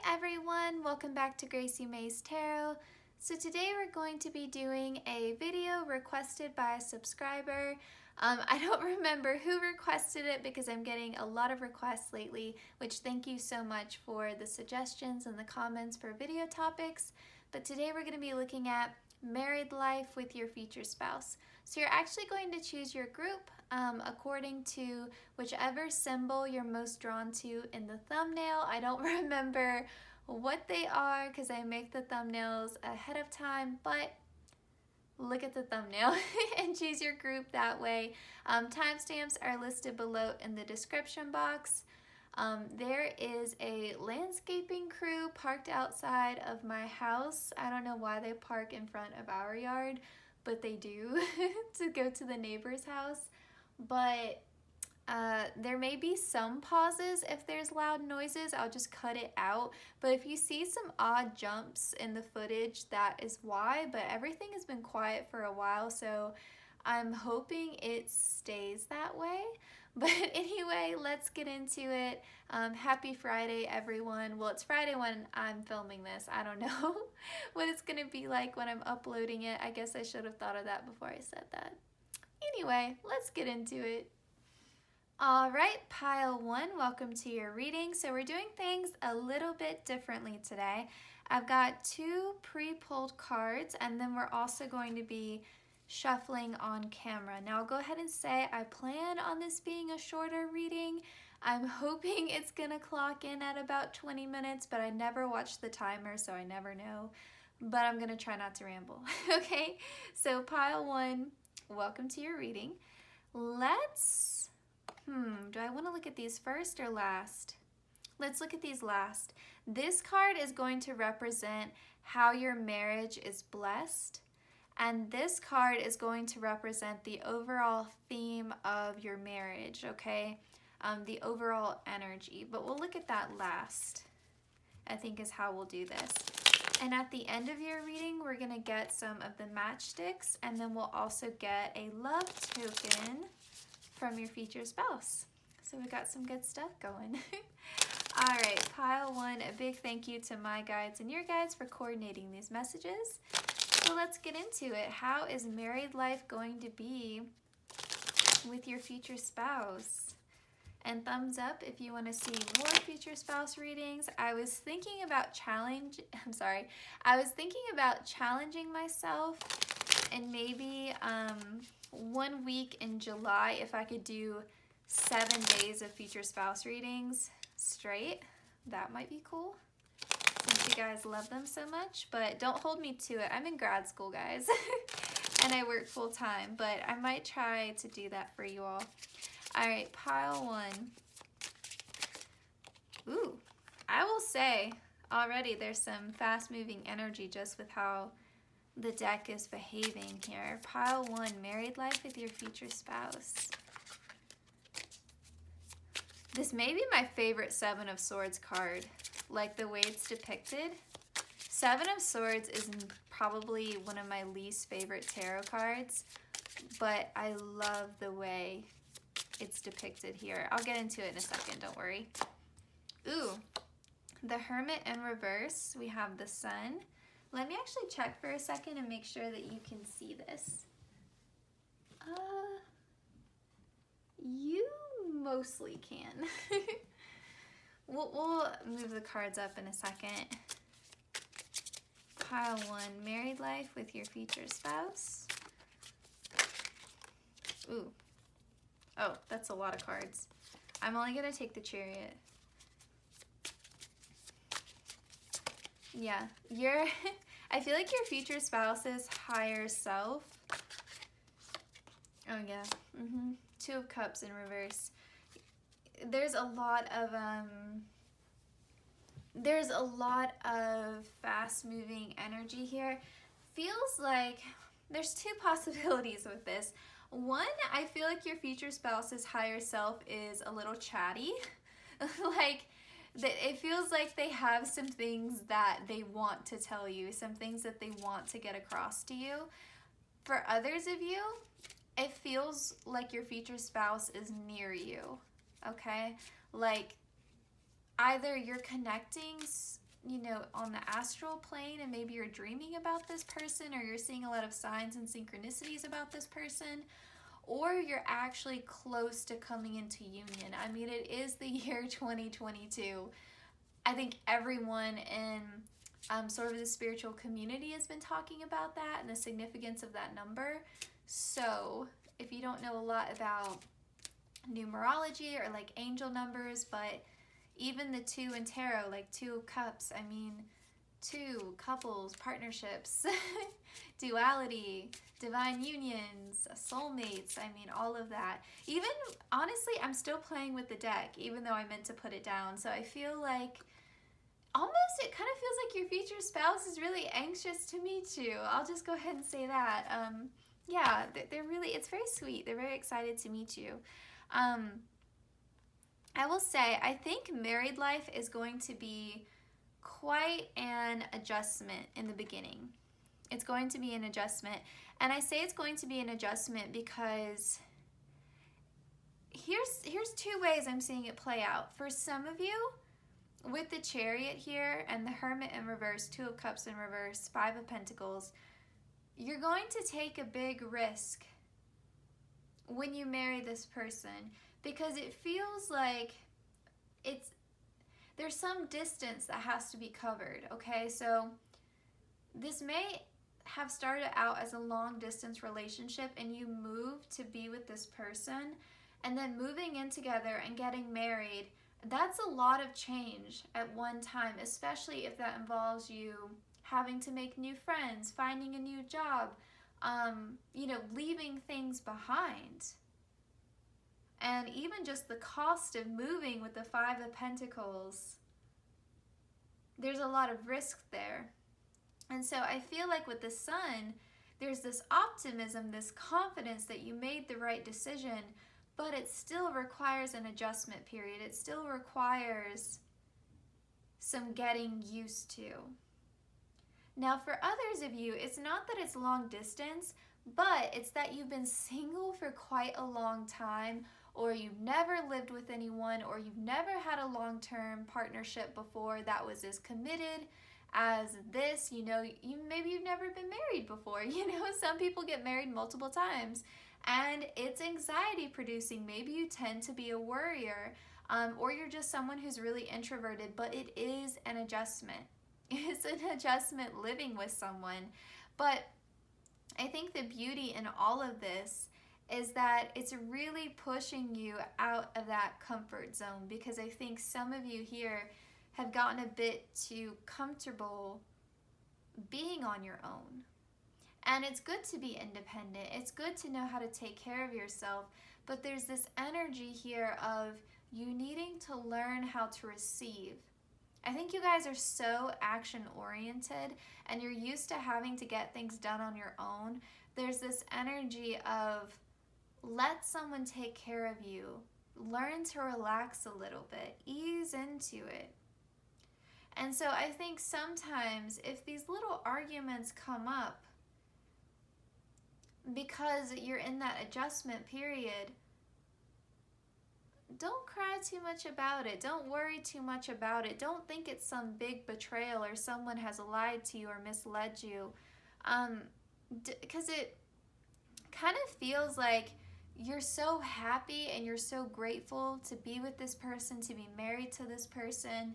Hi everyone, welcome back to Gracie May's Tarot. So today we're going to be doing a video requested by a subscriber. I don't remember who requested it because I'm getting a lot of requests lately, which thank you so much for the suggestions and the comments for video topics. But today we're going to be looking at married life with your future spouse. So you're actually going to choose your group according to whichever symbol you're most drawn to in the thumbnail. I don't remember what they are because I make the thumbnails ahead of time, but look at the thumbnail and choose your group that way. Timestamps are listed below in the description box. There is a landscaping crew parked outside of my house. I don't know why they park in front of our yard, but they do to go to the neighbor's house. But there may be some pauses if there's loud noises. I'll just cut it out. But if you see some odd jumps in the footage, that is why. But everything has been quiet for a while, so I'm hoping it stays that way. But anyway, let's get into it. Happy Friday, everyone. Well, it's Friday when I'm filming this. I don't know what it's going to be like when I'm uploading it. I guess I should have thought of that before I said that. Anyway, let's get into it. All right, pile one, welcome to your reading. So we're doing things a little bit differently today. I've got two pre-pulled cards, and then we're also going to be shuffling on camera. Now I'll go ahead and say I plan on this being a shorter reading. I'm hoping it's gonna clock in at about 20 minutes, but I never watch the timer, so I never know. But I'm gonna try not to ramble. Okay, so pile one, welcome to your reading. Do I want to look at these first or last? Let's look at these last. This card is going to represent how your marriage is blessed. And this card is going to represent the overall theme of your marriage, okay? The overall energy. But we'll look at that last, I think is how we'll do this. And at the end of your reading, we're going to get some of the matchsticks, and then we'll also get a love token from your future spouse. So we got some good stuff going. All right, pile one, a big thank you to my guides and your guides for coordinating these messages. So let's get into it. How is married life going to be with your future spouse? And thumbs up if you want to see more future spouse readings. I was thinking about challenging myself, and maybe 1 week in July if I could do 7 days of future spouse readings straight. That might be cool since you guys love them so much, but don't hold me to it. I'm in grad school, guys, and I work full time, but I might try to do that for you all. All right, pile one. Ooh, I will say already there's some fast-moving energy just with how the deck is behaving here. Pile one, married life with your future spouse. This may be my favorite Seven of Swords card, like the way it's depicted. Seven of Swords is probably one of my least favorite tarot cards, but I love the way it's depicted here. I'll get into it in a second, don't worry. Ooh, the Hermit in reverse. We have the Sun. Let me actually check for a second and make sure that you can see this. You mostly can. We'll move the cards up in a second. Pile one, married life with your future spouse. Ooh. Oh, that's a lot of cards. I'm only gonna take the Chariot. Yeah, I feel like your future spouse's higher self. Oh yeah, Two of Cups in reverse. There's a lot of fast-moving energy here. Feels like there's two possibilities with this. One, I feel like your future spouse's higher self is a little chatty. Like, it feels like they have some things that they want to tell you, some things that they want to get across to you. For others of you, it feels like your future spouse is near you, okay? Like, either you're connecting you know, on the astral plane, and maybe you're dreaming about this person, or you're seeing a lot of signs and synchronicities about this person, or you're actually close to coming into union. I mean, it is the year 2022. I think everyone in sort of the spiritual community has been talking about that and the significance of that number. So if you don't know a lot about numerology or like angel numbers, but even the 2 in tarot, like 2 of cups, I mean, 2, couples, partnerships, duality, divine unions, soulmates, I mean, all of that. Even, honestly, I'm still playing with the deck, even though I meant to put it down. So I feel like almost, it kind of feels like your future spouse is really anxious to meet you. I'll just go ahead and say that. Yeah, they're really, it's very sweet. They're very excited to meet you. I will say, I think married life is going to be quite an adjustment in the beginning. It's going to be an adjustment. And I say it's going to be an adjustment because here's 2 ways I'm seeing it play out. For some of you, with the Chariot here and the Hermit in reverse, 2 of Cups in reverse, 5 of Pentacles, you're going to take a big risk when you marry this person, because it feels like there's some distance that has to be covered, okay? So this may have started out as a long distance relationship, and you move to be with this person, and then moving in together and getting married. That's a lot of change at one time, especially if that involves you having to make new friends, finding a new job, you know, leaving things behind. And even just the cost of moving with the 5 of Pentacles, there's a lot of risk there. And so I feel like with the Sun, there's this optimism, this confidence that you made the right decision, but it still requires an adjustment period. It still requires some getting used to. Now, for others of you, it's not that it's long distance, but it's that you've been single for quite a long time, or you've never lived with anyone, or you've never had a long-term partnership before that was as committed as this. You know, maybe you've never been married before. You know, some people get married multiple times, and it's anxiety producing. Maybe you tend to be a worrier, or you're just someone who's really introverted, but it is an adjustment. It's an adjustment living with someone. But I think the beauty in all of this is that it's really pushing you out of that comfort zone, because I think some of you here have gotten a bit too comfortable being on your own. And it's good to be independent. It's good to know how to take care of yourself. But there's this energy here of you needing to learn how to receive. I think you guys are so action-oriented, and you're used to having to get things done on your own. There's this energy of let someone take care of you. Learn to relax a little bit. Ease into it. And so I think sometimes if these little arguments come up because you're in that adjustment period, don't cry too much about it. Don't worry too much about it. Don't think it's some big betrayal or someone has lied to you or misled you. Because it kind of feels like you're so happy and you're so grateful to be with this person, to be married to this person.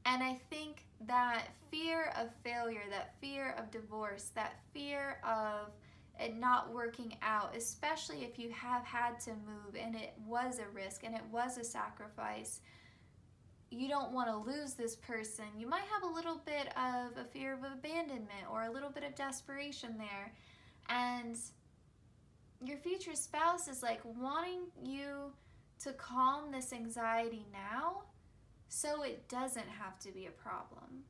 And I think that fear of failure, that fear of divorce, that fear of it not working out, especially if you have had to move and it was a risk and it was a sacrifice, you don't want to lose this person. You might have a little bit of a fear of abandonment or a little bit of desperation there. And your future spouse is like wanting you to calm this anxiety now so it doesn't have to be a problem.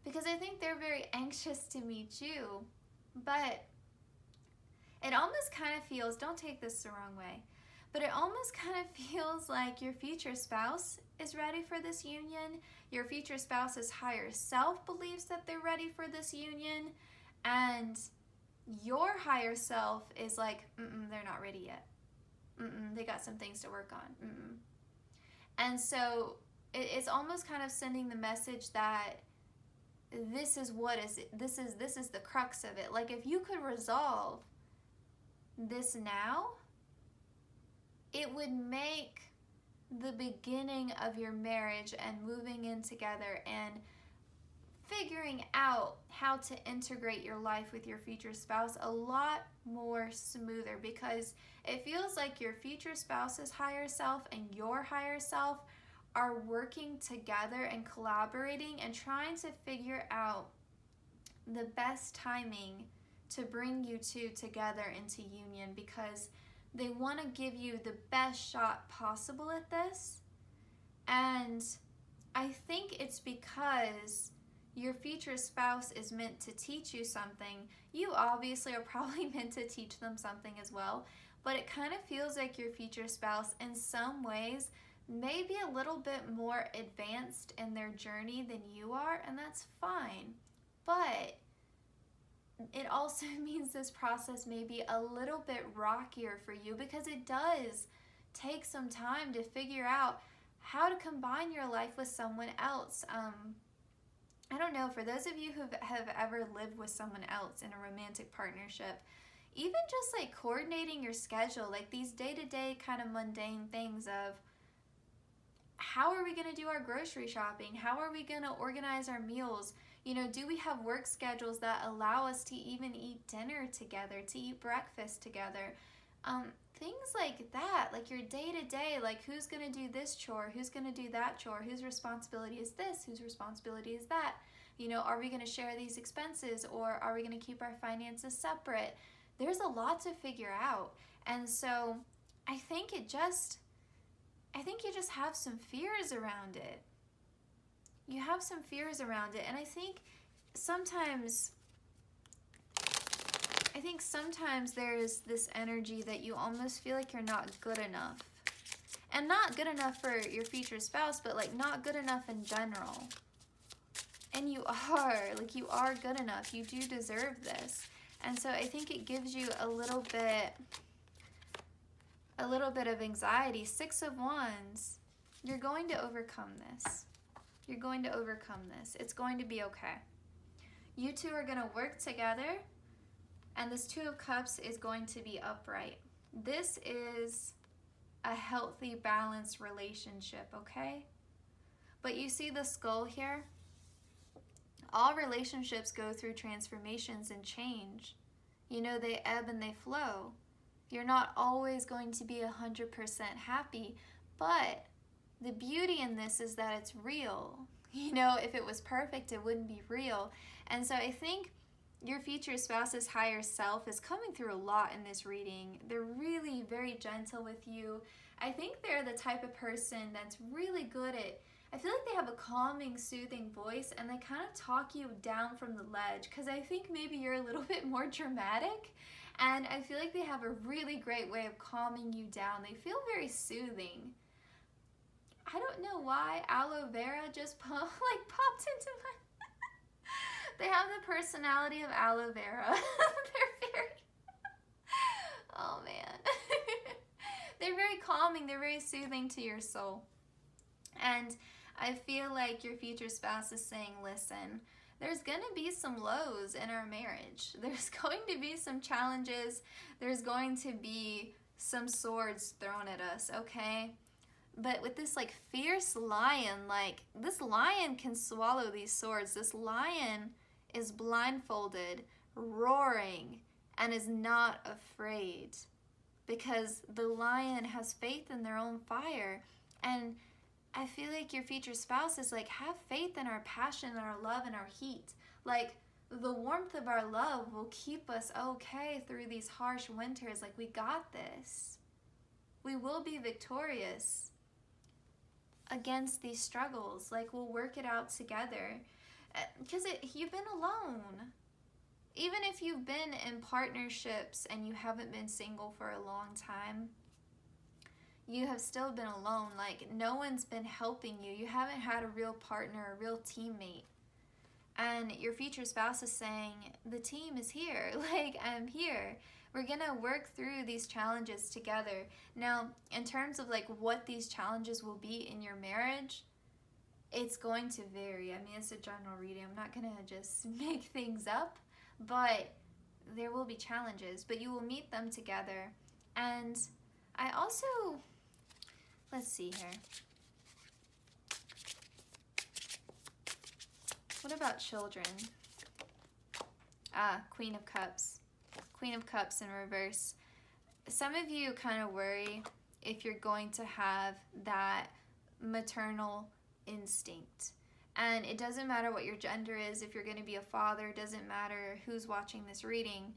Because I think they're very anxious to meet you, but it almost kind of feels, don't take this the wrong way, but it almost kind of feels like your future spouse is ready for this union. Your future spouse's higher self believes that they're ready for this union, and your higher self is like, they're not ready yet. They got some things to work on. And so it's almost kind of sending the message that this is the crux of it. Like, if you could resolve this now, it would make the beginning of your marriage and moving in together and figuring out how to integrate your life with your future spouse a lot more smoother, because it feels like your future spouse's higher self and your higher self are working together and collaborating and trying to figure out the best timing to bring you two together into union, because they want to give you the best shot possible at this. And I think it's because your future spouse is meant to teach you something. You obviously are probably meant to teach them something as well, but it kind of feels like your future spouse in some ways may be a little bit more advanced in their journey than you are, and that's fine. But it also means this process may be a little bit rockier for you, because it does take some time to figure out how to combine your life with someone else. I don't know, for those of you who have ever lived with someone else in a romantic partnership, even just like coordinating your schedule, like these day-to-day kind of mundane things of how are we going to do our grocery shopping? How are we going to organize our meals? You know, do we have work schedules that allow us to even eat dinner together, to eat breakfast together? Things like that, like your day-to-day, like who's going to do this chore, who's going to do that chore, whose responsibility is this, whose responsibility is that? You know, are we going to share these expenses, or are we going to keep our finances separate? There's a lot to figure out. And so I think you just have some fears around it. You have some fears around it. And I think sometimes there's this energy that you almost feel like you're not good enough. And not good enough for your future spouse, but like not good enough in general. And you are good enough. You do deserve this. And so I think it gives you a little bit of anxiety. 6 of Wands. You're going to overcome this. You're going to overcome this. It's going to be okay. You two are going to work together, and this 2 of Cups is going to be upright. This is a healthy, balanced relationship, okay? But you see the skull here? All relationships go through transformations and change. You know, they ebb and they flow. You're not always going to be 100% happy, but the beauty in this is that it's real. You know, if it was perfect, it wouldn't be real. And so I think your future spouse's higher self is coming through a lot in this reading. They're really very gentle with you. I think they're the type of person that's really good at, I feel like they have a calming, soothing voice, and they kind of talk you down from the ledge, because I think maybe you're a little bit more dramatic, and I feel like they have a really great way of calming you down. They feel very soothing. I don't know why aloe vera just popped into my... They have the personality of aloe vera. They're very... Oh, man. They're very calming. They're very soothing to your soul. And I feel like your future spouse is saying, listen, there's going to be some lows in our marriage. There's going to be some challenges. There's going to be some swords thrown at us, okay? But with this like fierce lion, like this lion can swallow these swords. This lion is blindfolded, roaring, and is not afraid, because the lion has faith in their own fire. And I feel like your future spouse is like, have faith in our passion and our love and our heat. Like, the warmth of our love will keep us okay through these harsh winters. Like, we got this. We will be victorious against these struggles. Like, we'll work it out together. Because you've been alone. Even if you've been in partnerships and you haven't been single for a long time, you have still been alone. Like, no one's been helping you. You haven't had a real partner, a real teammate. And your future spouse is saying, the team is here. Like, I'm here. We're going to work through these challenges together. Now, in terms of like what these challenges will be in your marriage, It's going to vary. I mean, it's a general reading. I'm not going to just make things up, but there will be challenges, but you will meet them together. And I also, let's see here. What about children? Queen of Cups. Queen of Cups in reverse. Some of you kind of worry if you're going to have that maternal instinct. And it doesn't matter what your gender is, if you're going to be a father, it doesn't matter who's watching this reading.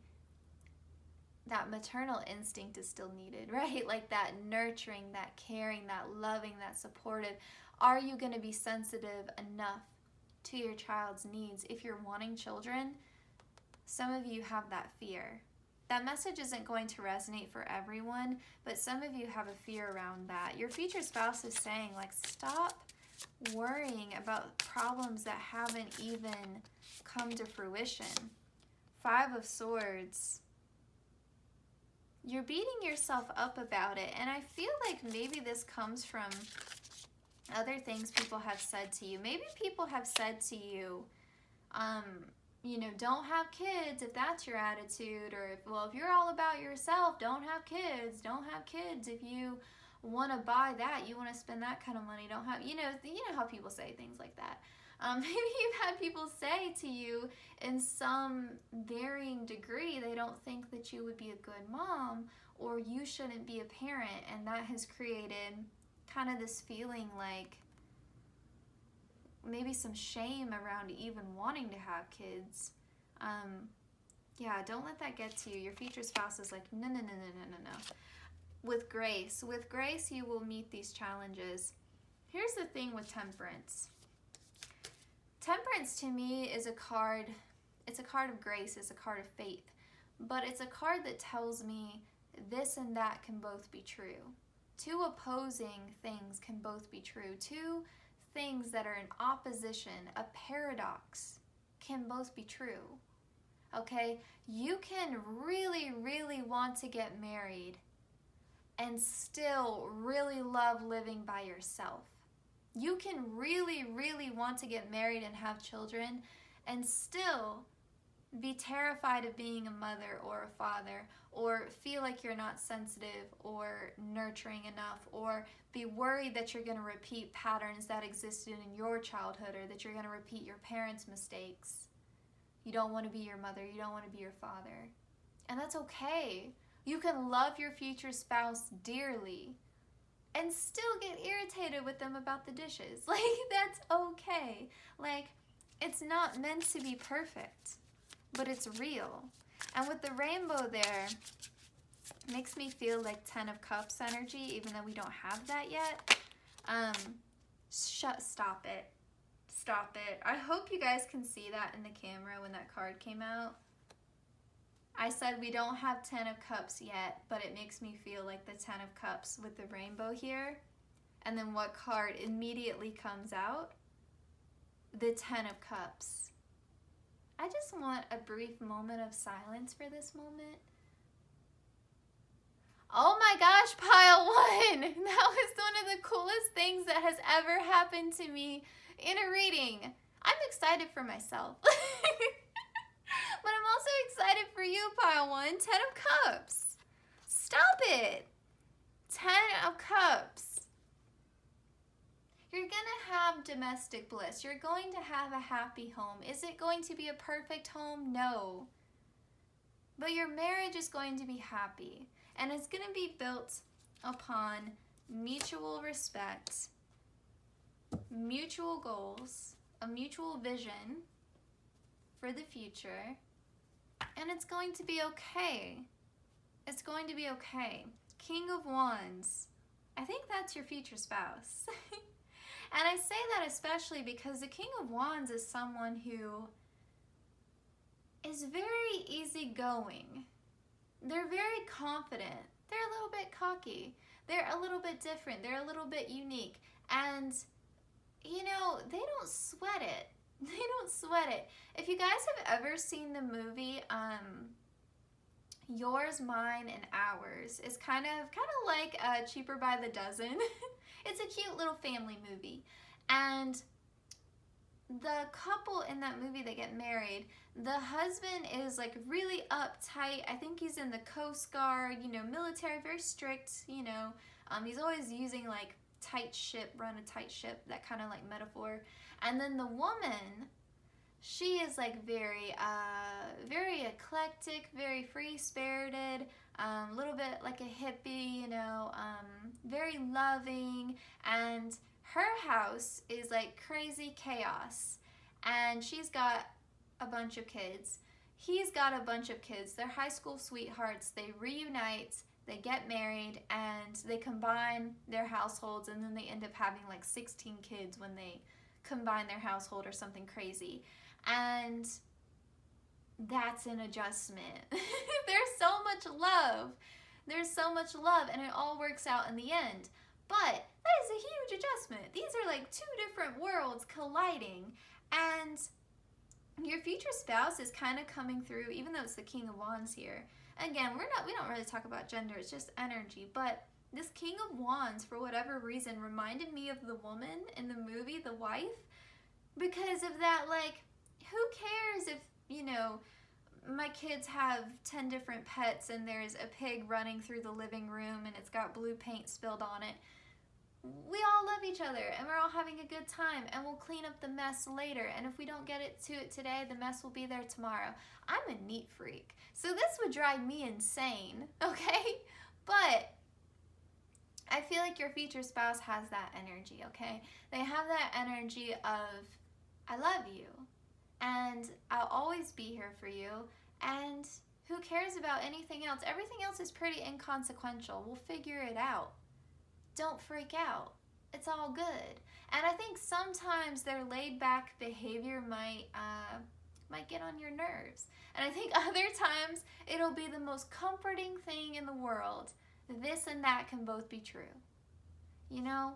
That maternal instinct is still needed, right? Like that nurturing, that caring, that loving, that supportive. Are you going to be sensitive enough to your child's needs? If you're wanting children, some of you have that fear. That message isn't going to resonate for everyone, but some of you have a fear around that. Your future spouse is saying, like, stop worrying about problems that haven't even come to fruition. 5 of Swords. You're beating yourself up about it, and I feel like maybe this comes from other things people have said to you. Maybe people have said to you, you know, don't have kids if that's your attitude, or if you're all about yourself, don't have kids. Don't have kids if you want to buy that, you want to spend that kind of money. Don't have, you know how people say things like that. Maybe you've had people say to you in some varying degree, they don't think that you would be a good mom, or you shouldn't be a parent, and that has created kind of this feeling like maybe some shame around even wanting to have kids. Yeah, don't let that get to you. Your future spouse is like, no. With grace, you will meet these challenges. Here's the thing with Temperance. Temperance to me is a card, it's a card of grace, it's a card of faith, but it's a card that tells me this and that can both be true. 2 opposing things can both be true. 2 things that are in opposition, a paradox, can both be true. Okay? You can really, really want to get married and still really love living by yourself. You can really, really want to get married and have children and still be terrified of being a mother or a father, or feel like you're not sensitive or nurturing enough, or be worried that you're going to repeat patterns that existed in your childhood, or that you're going to repeat your parents' mistakes. You don't want to be your mother, you don't want to be your father. And that's okay. You can love your future spouse dearly and still get irritated with them about the dishes. Like, that's okay. Like, it's not meant to be perfect, but it's real. And with the rainbow there, makes me feel like 10 of Cups energy, even though we don't have that yet. Stop it. Stop it. I hope you guys can see that in the camera when that card came out. I said we don't have 10 of Cups yet, but it makes me feel like the 10 of Cups with the rainbow here. And then what card immediately comes out? The 10 of Cups. I just want a brief moment of silence for this moment. Oh my gosh, pile 1! That was one of the coolest things that has ever happened to me in a reading. I'm excited for myself. But I'm also excited for you, pile 1. 10 of Cups. Stop it. 10 of Cups. You're going to have domestic bliss. You're going to have a happy home. Is it going to be a perfect home? No. But your marriage is going to be happy. And it's going to be built upon mutual respect, mutual goals, a mutual vision for the future. And it's going to be okay. It's going to be okay. King of Wands. I think that's your future spouse. And I say that especially because the King of Wands is someone who is very easygoing. They're very confident. They're a little bit cocky. They're a little bit different. They're a little bit unique. And, you know, they don't sweat it. They don't sweat it. If you guys have ever seen the movie Yours, Mine, and Ours, it's kind of like Cheaper by the Dozen. It's a cute little family movie. And the couple in that movie that get married, the husband is like really uptight. I think he's in the Coast Guard, you know, military, very strict, you know. He's always using like tight ship, run a tight ship, that kind of like metaphor. And then the woman, she is like very eclectic, very free-spirited, a little bit like a hippie, you know, very loving, and her house is like crazy chaos, and she's got a bunch of kids. He's got a bunch of kids. They're high school sweethearts. They reunite, they get married, and they combine their households, and then they end up having like 16 kids when they combine their household or something crazy. And that's an adjustment. There's so much love. There's so much love, and it all works out in the end. But that is a huge adjustment. These are like two different worlds colliding, and your future spouse is kind of coming through, even though it's the King of Wands here. Again, we don't really talk about gender, it's just energy, but this King of Wands, for whatever reason, reminded me of the woman in the movie, the wife, because of that, like, who cares if, you know, my kids have 10 different pets and there's a pig running through the living room and it's got blue paint spilled on it. We all love each other and we're all having a good time, and we'll clean up the mess later, and if we don't get to it today, the mess will be there tomorrow. I'm a neat freak, so this would drive me insane, okay? But I feel like your future spouse has that energy, okay? They have that energy of, I love you, and I'll always be here for you, and who cares about anything else? Everything else is pretty inconsequential. We'll figure it out. Don't freak out. It's all good. And I think sometimes their laid-back behavior might get on your nerves. And I think other times it'll be the most comforting thing in the world. This and that can both be true. You know,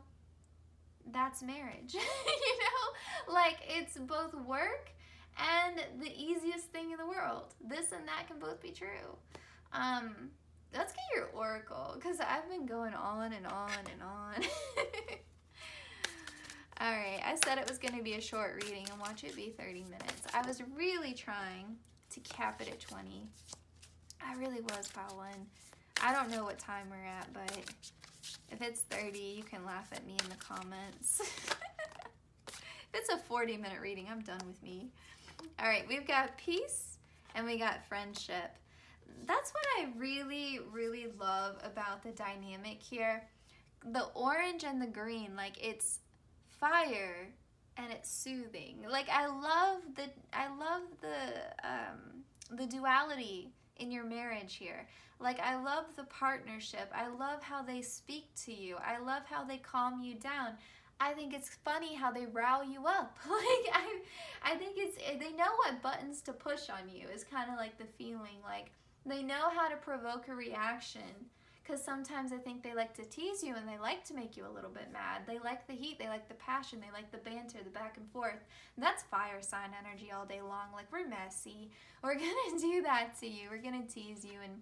that's marriage. You know, like, it's both work and the easiest thing in the world. This and that can both be true. Let's get your oracle, because I've been going on and on and on. Alright, I said it was going to be a short reading, and watch it be 30 minutes. I was really trying to cap it at 20. I really was, pile one. I don't know what time we're at, but if it's 30, you can laugh at me in the comments. If it's a 40-minute reading, I'm done with me. Alright, we've got peace and we got friendship. That's what I really, really love about the dynamic here. The orange and the green, like, it's fire and it's soothing. Like, I love the duality in your marriage here. Like, I love the partnership. I love how they speak to you. I love how they calm you down. I think it's funny how they rile you up. Like, I think they know what buttons to push on you, is kind of like the feeling. Like, they know how to provoke a reaction, because sometimes I think they like to tease you and they like to make you a little bit mad. They like the heat, they like the passion, they like the banter, the back and forth. And that's fire sign energy all day long. Like, we're messy. We're gonna do that to you. We're gonna tease you, and,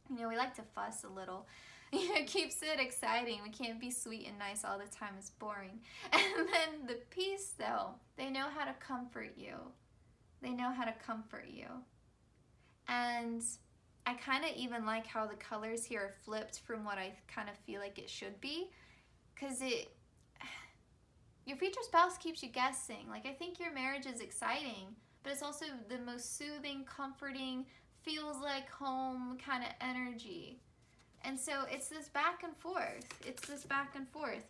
you know, we like to fuss a little. You know, it keeps it exciting. We can't be sweet and nice all the time. It's boring. And then the peace, though, they know how to comfort you. They know how to comfort you. And I kind of even like how the colors here are flipped from what I kind of feel like it should be, because your future spouse keeps you guessing. Like, I think your marriage is exciting, but it's also the most soothing, comforting, feels like home kind of energy. And so it's this back and forth. It's this back and forth.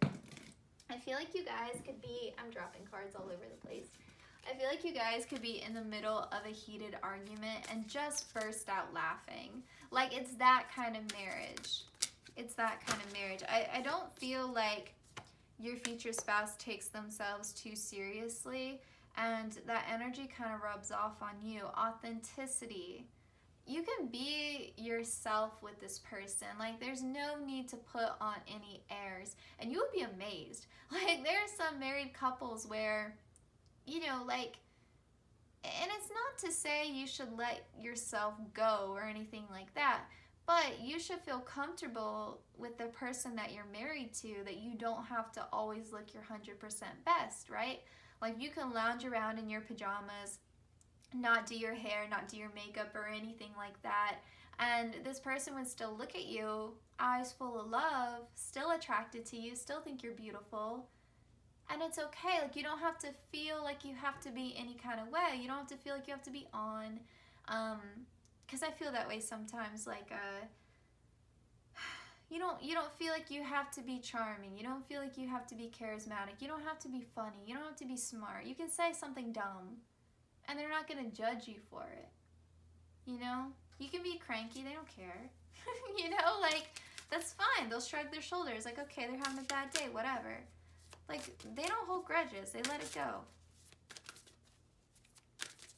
I feel like you guys could be, I'm dropping cards all over the place. I feel like you guys could be in the middle of a heated argument and just burst out laughing. Like, it's that kind of marriage. It's that kind of marriage. I don't feel like your future spouse takes themselves too seriously, and that energy kind of rubs off on you. Authenticity. You can be yourself with this person. Like, there's no need to put on any airs, and you would be amazed. Like, there are some married couples where, you know, like, and it's not to say you should let yourself go or anything like that, But you should feel comfortable with the person that you're married to, that you don't have to always look your 100% best, right? Like, you can lounge around in your pajamas, not do your hair, not do your makeup or anything like that, and this person would still look at you, eyes full of love, still attracted to you, still think you're beautiful. And it's okay. Like, you don't have to feel like you have to be any kind of way. You don't have to feel like you have to be on. Because I feel that way sometimes. Like, you don't feel like you have to be charming. You don't feel like you have to be charismatic. You don't have to be funny. You don't have to be smart. You can say something dumb, and they're not going to judge you for it. You know? You can be cranky. They don't care. You know? Like, that's fine. They'll shrug their shoulders. Like, okay, they're having a bad day. Whatever. Like, they don't hold grudges. They let it go.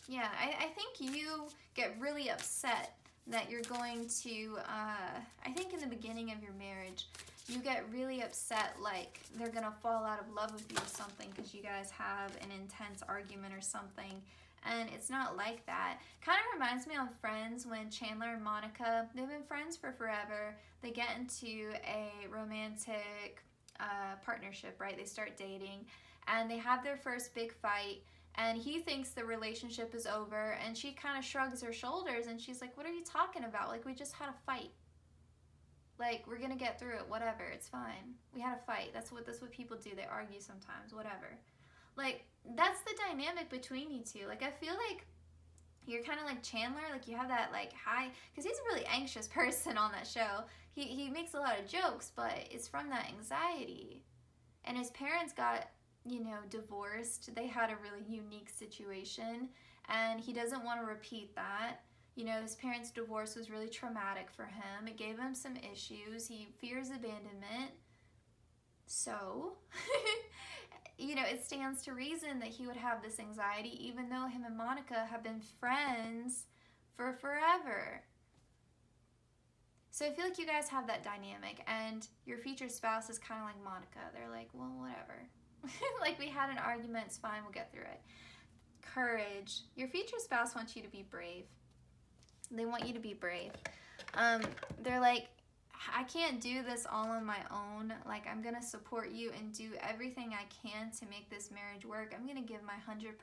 Yeah, I think you get really upset that you're going to, I think in the beginning of your marriage, you get really upset like they're going to fall out of love with you or something because you guys have an intense argument or something. And it's not like that. Kind of reminds me of Friends when Chandler and Monica, they've been friends for forever. They get into a romantic partnership, right? They start dating and they have their first big fight, and he thinks the relationship is over, and she kind of shrugs her shoulders and she's like, what are you talking about? Like, we just had a fight. Like, we're gonna get through it, whatever, it's fine. We had a fight. That's what people do. They argue sometimes, whatever. Like, that's the dynamic between you two. Like, I feel like you're kind of like Chandler, like you have that like high, because he's a really anxious person on that show. He makes a lot of jokes, but it's from that anxiety. And his parents got, you know, divorced. They had a really unique situation, and he doesn't want to repeat that. You know, his parents' divorce was really traumatic for him. It gave him some issues. He fears abandonment. So, you know, it stands to reason that he would have this anxiety, even though him and Monica have been friends for forever. So I feel like you guys have that dynamic, and your future spouse is kind of like Monica. They're like, well, whatever. Like, we had an argument, it's fine, we'll get through it. Courage. Your future spouse wants you to be brave. They want you to be brave. They're like, I can't do this all on my own. Like, I'm going to support you and do everything I can to make this marriage work. I'm going to give my 100%.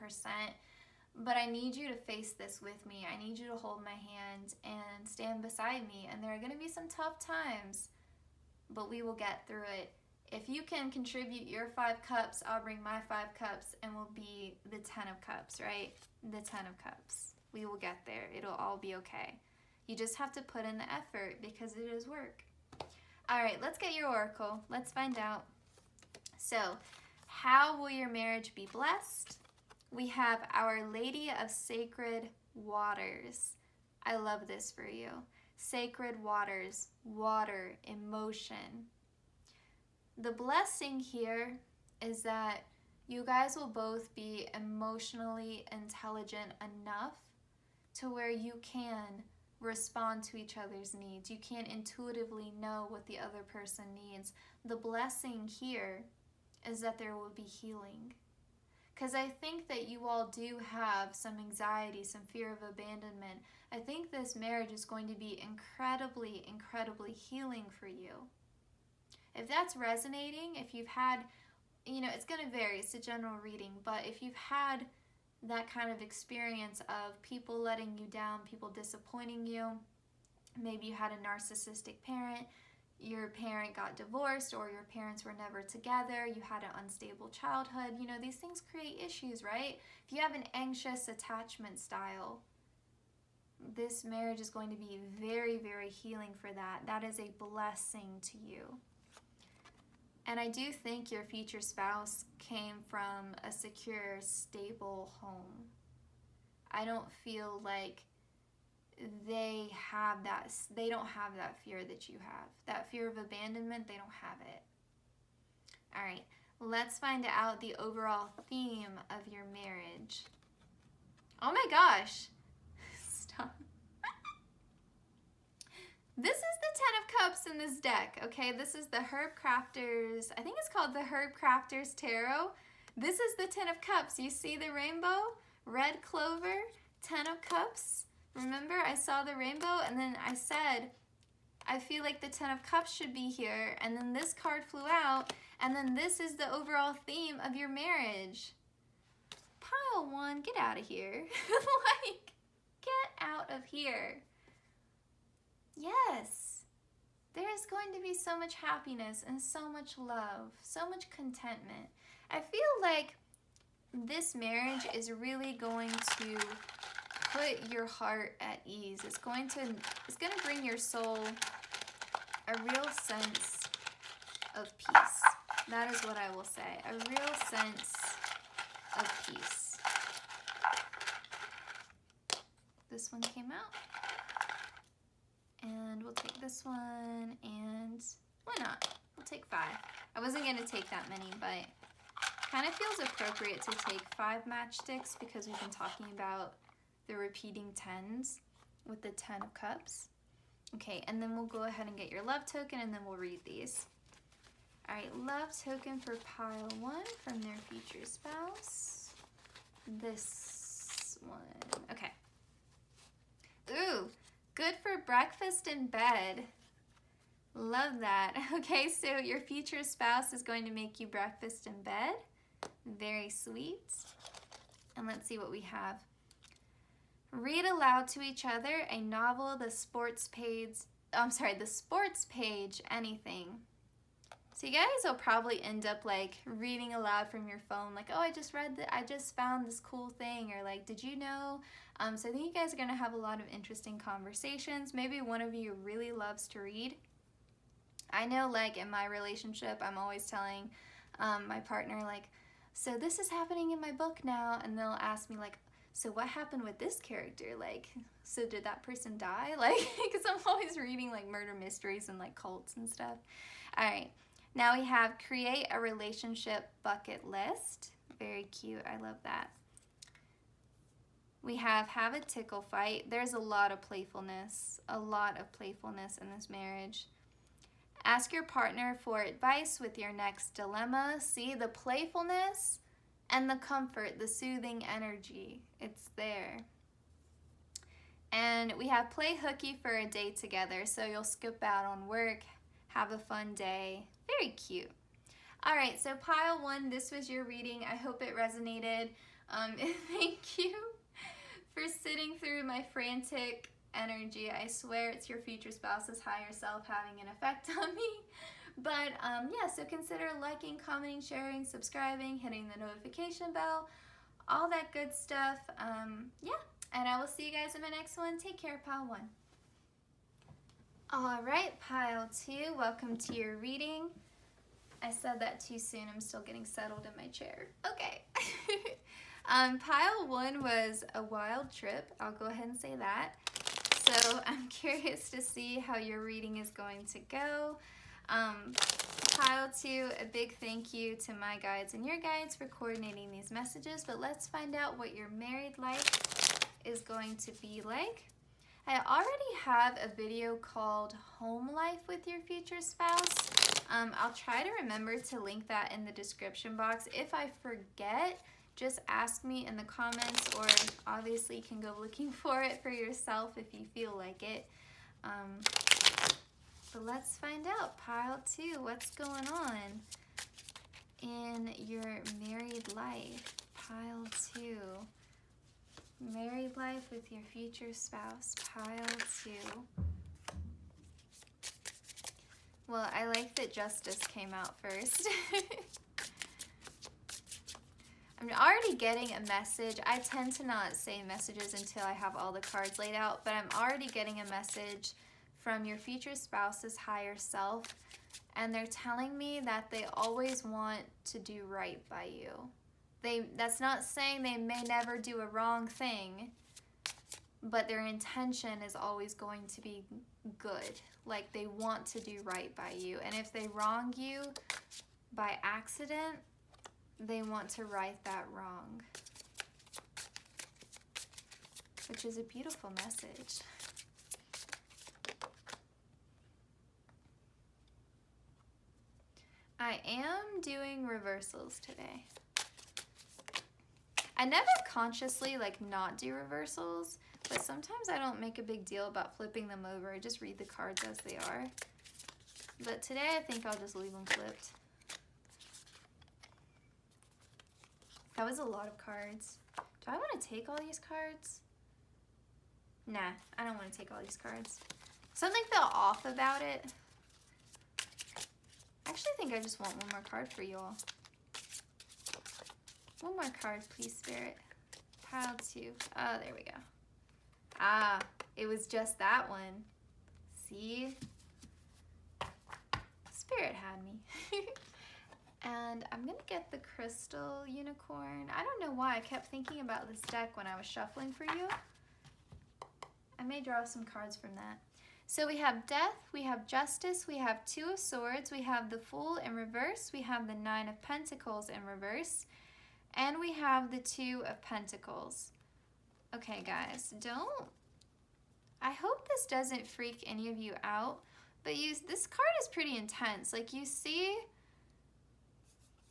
But I need you to face this with me. I need you to hold my hand and stand beside me. And there are going to be some tough times, but we will get through it. If you can contribute your 5 cups, I'll bring my 5 cups, and we'll be the 10 of cups, right? The 10 of cups. We will get there. It'll all be okay. You just have to put in the effort because it is work. All right, let's get your oracle. Let's find out. So, how will your marriage be blessed? We have Our Lady of Sacred Waters. I love this for you. Sacred waters, water, emotion. The blessing here is that you guys will both be emotionally intelligent enough to where you can respond to each other's needs. You can intuitively know what the other person needs. The blessing here is that there will be healing. Because I think that you all do have some anxiety, some fear of abandonment. I think this marriage is going to be incredibly, incredibly healing for you. If that's resonating, if you've had, you know, it's going to vary, it's a general reading, but if you've had that kind of experience of people letting you down, people disappointing you, maybe you had a narcissistic parent, your parent got divorced, or your parents were never together, you had an unstable childhood, you know, these things create issues, right? If you have an anxious attachment style, this marriage is going to be very, very healing for that. That is a blessing to you. And I do think your future spouse came from a secure, stable home. I don't feel like they don't have that fear that you have. That fear of abandonment, they don't have it. All right, let's find out the overall theme of your marriage. Oh my gosh. Stop. This is the 10 of Cups in this deck, okay? This is the Herb Crafters, I think it's called the Herb Crafters Tarot. This is the 10 of Cups. You see the rainbow? Red clover, 10 of Cups. Remember, I saw the rainbow, and then I said, I feel like the Ten of Cups should be here, and then this card flew out, and then this is the overall theme of your marriage. Pile 1, get out of here. Like, get out of here. Yes. There's going to be so much happiness and so much love, so much contentment. I feel like this marriage is really going to put your heart at ease. It's going to bring your soul a real sense of peace. That is what I will say. A real sense of peace. This one came out. And we'll take this one, and why not? We'll take 5. I wasn't going to take that many, but kind of feels appropriate to take 5 matchsticks because we've been talking about the repeating 10s with the 10 of Cups. Okay, and then we'll go ahead and get your love token, and then we'll read these. All right, love token for pile 1 from their future spouse. This one. Okay. Ooh, good for breakfast in bed. Love that. Okay, so your future spouse is going to make you breakfast in bed. Very sweet. And let's see what we have. Read aloud to each other a novel, the sports page, anything. So you guys will probably end up like reading aloud from your phone, like, oh, I just found this cool thing, or like, did you know? So I think you guys are gonna have a lot of interesting conversations. Maybe one of you really loves to read. I know, like, in my relationship, I'm always telling my partner, like, so this is happening in my book now, and they'll ask me, like, so what happened with this character? Like, so did that person die? Like, because I'm always reading, like, murder mysteries and, like, cults and stuff. All right, now we have create a relationship bucket list. Very cute, I love that. We have a tickle fight. There's a lot of playfulness in this marriage. Ask your partner for advice with your next dilemma. See the playfulness and the comfort, the soothing energy. It's there. And we have play hooky for a day together. So you'll skip out on work, have a fun day. Very cute. All right, so pile 1, this was your reading. I hope it resonated. Thank you for sitting through my frantic energy. I swear it's your future spouse's higher self having an effect on me. But yeah, so consider liking, commenting, sharing, subscribing, hitting the notification bell, all that good stuff. Yeah, and I will see you guys in my next one. Take care, pile 1. All right, pile 2, welcome to your reading. I said that too soon. I'm still getting settled in my chair. Okay. Pile 1 was a wild trip. I'll go ahead and say that. So I'm curious to see how your reading is going to go. Pile 2, a big thank you to my guides and your guides for coordinating these messages, but let's find out what your married life is going to be like. I already have a video called Home Life with Your Future Spouse. I'll try to remember to link that in the description box. If I forget, just ask me in the comments, or obviously you can go looking for it for yourself if you feel like it. But let's find out, pile 2, what's going on in your married life? Pile 2, married life with your future spouse, pile 2. Well, I like that justice came out first. I'm already getting a message. I tend to not say messages until I have all the cards laid out, but I'm already getting a message from your future spouse's higher self, and they're telling me that they always want to do right by you. That's not saying they may never do a wrong thing, but their intention is always going to be good. Like, they want to do right by you, and if they wrong you by accident, they want to right that wrong, which is a beautiful message. I am doing reversals today. I never consciously like not do reversals, but sometimes I don't make a big deal about flipping them over. I just read the cards as they are. But today I think I'll just leave them flipped. That was a lot of cards. Do I want to take all these cards? Nah, I don't want to take all these cards. Something felt off about it. I actually think I just want one more card for you all. One more card, please, Spirit. Pile 2. Oh, there we go. Ah, it was just that one. See? Spirit had me. And I'm going to get the crystal unicorn. I don't know why I kept thinking about this deck when I was shuffling for you. I may draw some cards from that. So we have Death, we have Justice, we have 2 of Swords, we have the Fool in reverse, we have the 9 of Pentacles in reverse, and we have the 2 of Pentacles. Okay, guys, I hope this doesn't freak any of you out, but this card is pretty intense. Like, you see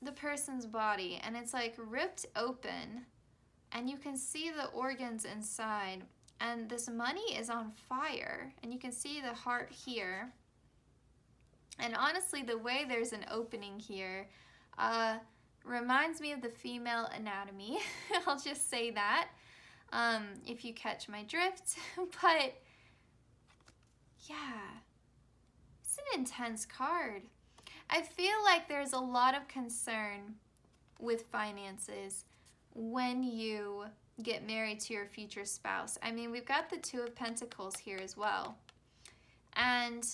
the person's body, and it's like ripped open, and you can see the organs inside. And this money is on fire, and you can see the heart here. And honestly, the way there's an opening here reminds me of the female anatomy. I'll just say that, if you catch my drift. But yeah, it's an intense card. I feel like there's a lot of concern with finances when you get married to your future spouse. I mean, we've got the 2 of Pentacles here as well. And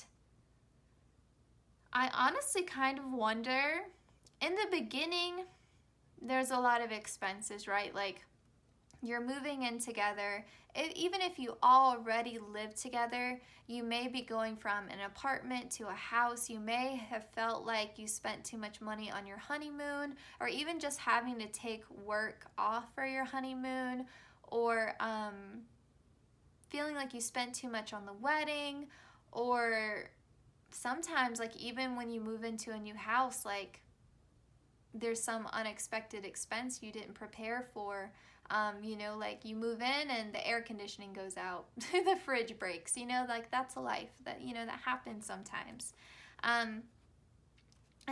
I honestly kind of wonder, in the beginning, there's a lot of expenses, right? Like, you're moving in together. Even if you already live together, you may be going from an apartment to a house. You may have felt like you spent too much money on your honeymoon, or even just having to take work off for your honeymoon, or feeling like you spent too much on the wedding, or sometimes, like, even when you move into a new house, like, there's some unexpected expense you didn't prepare for. You know, like, you move in and the air conditioning goes out, the fridge breaks, you know, like, that's a life that, you know, that happens sometimes. And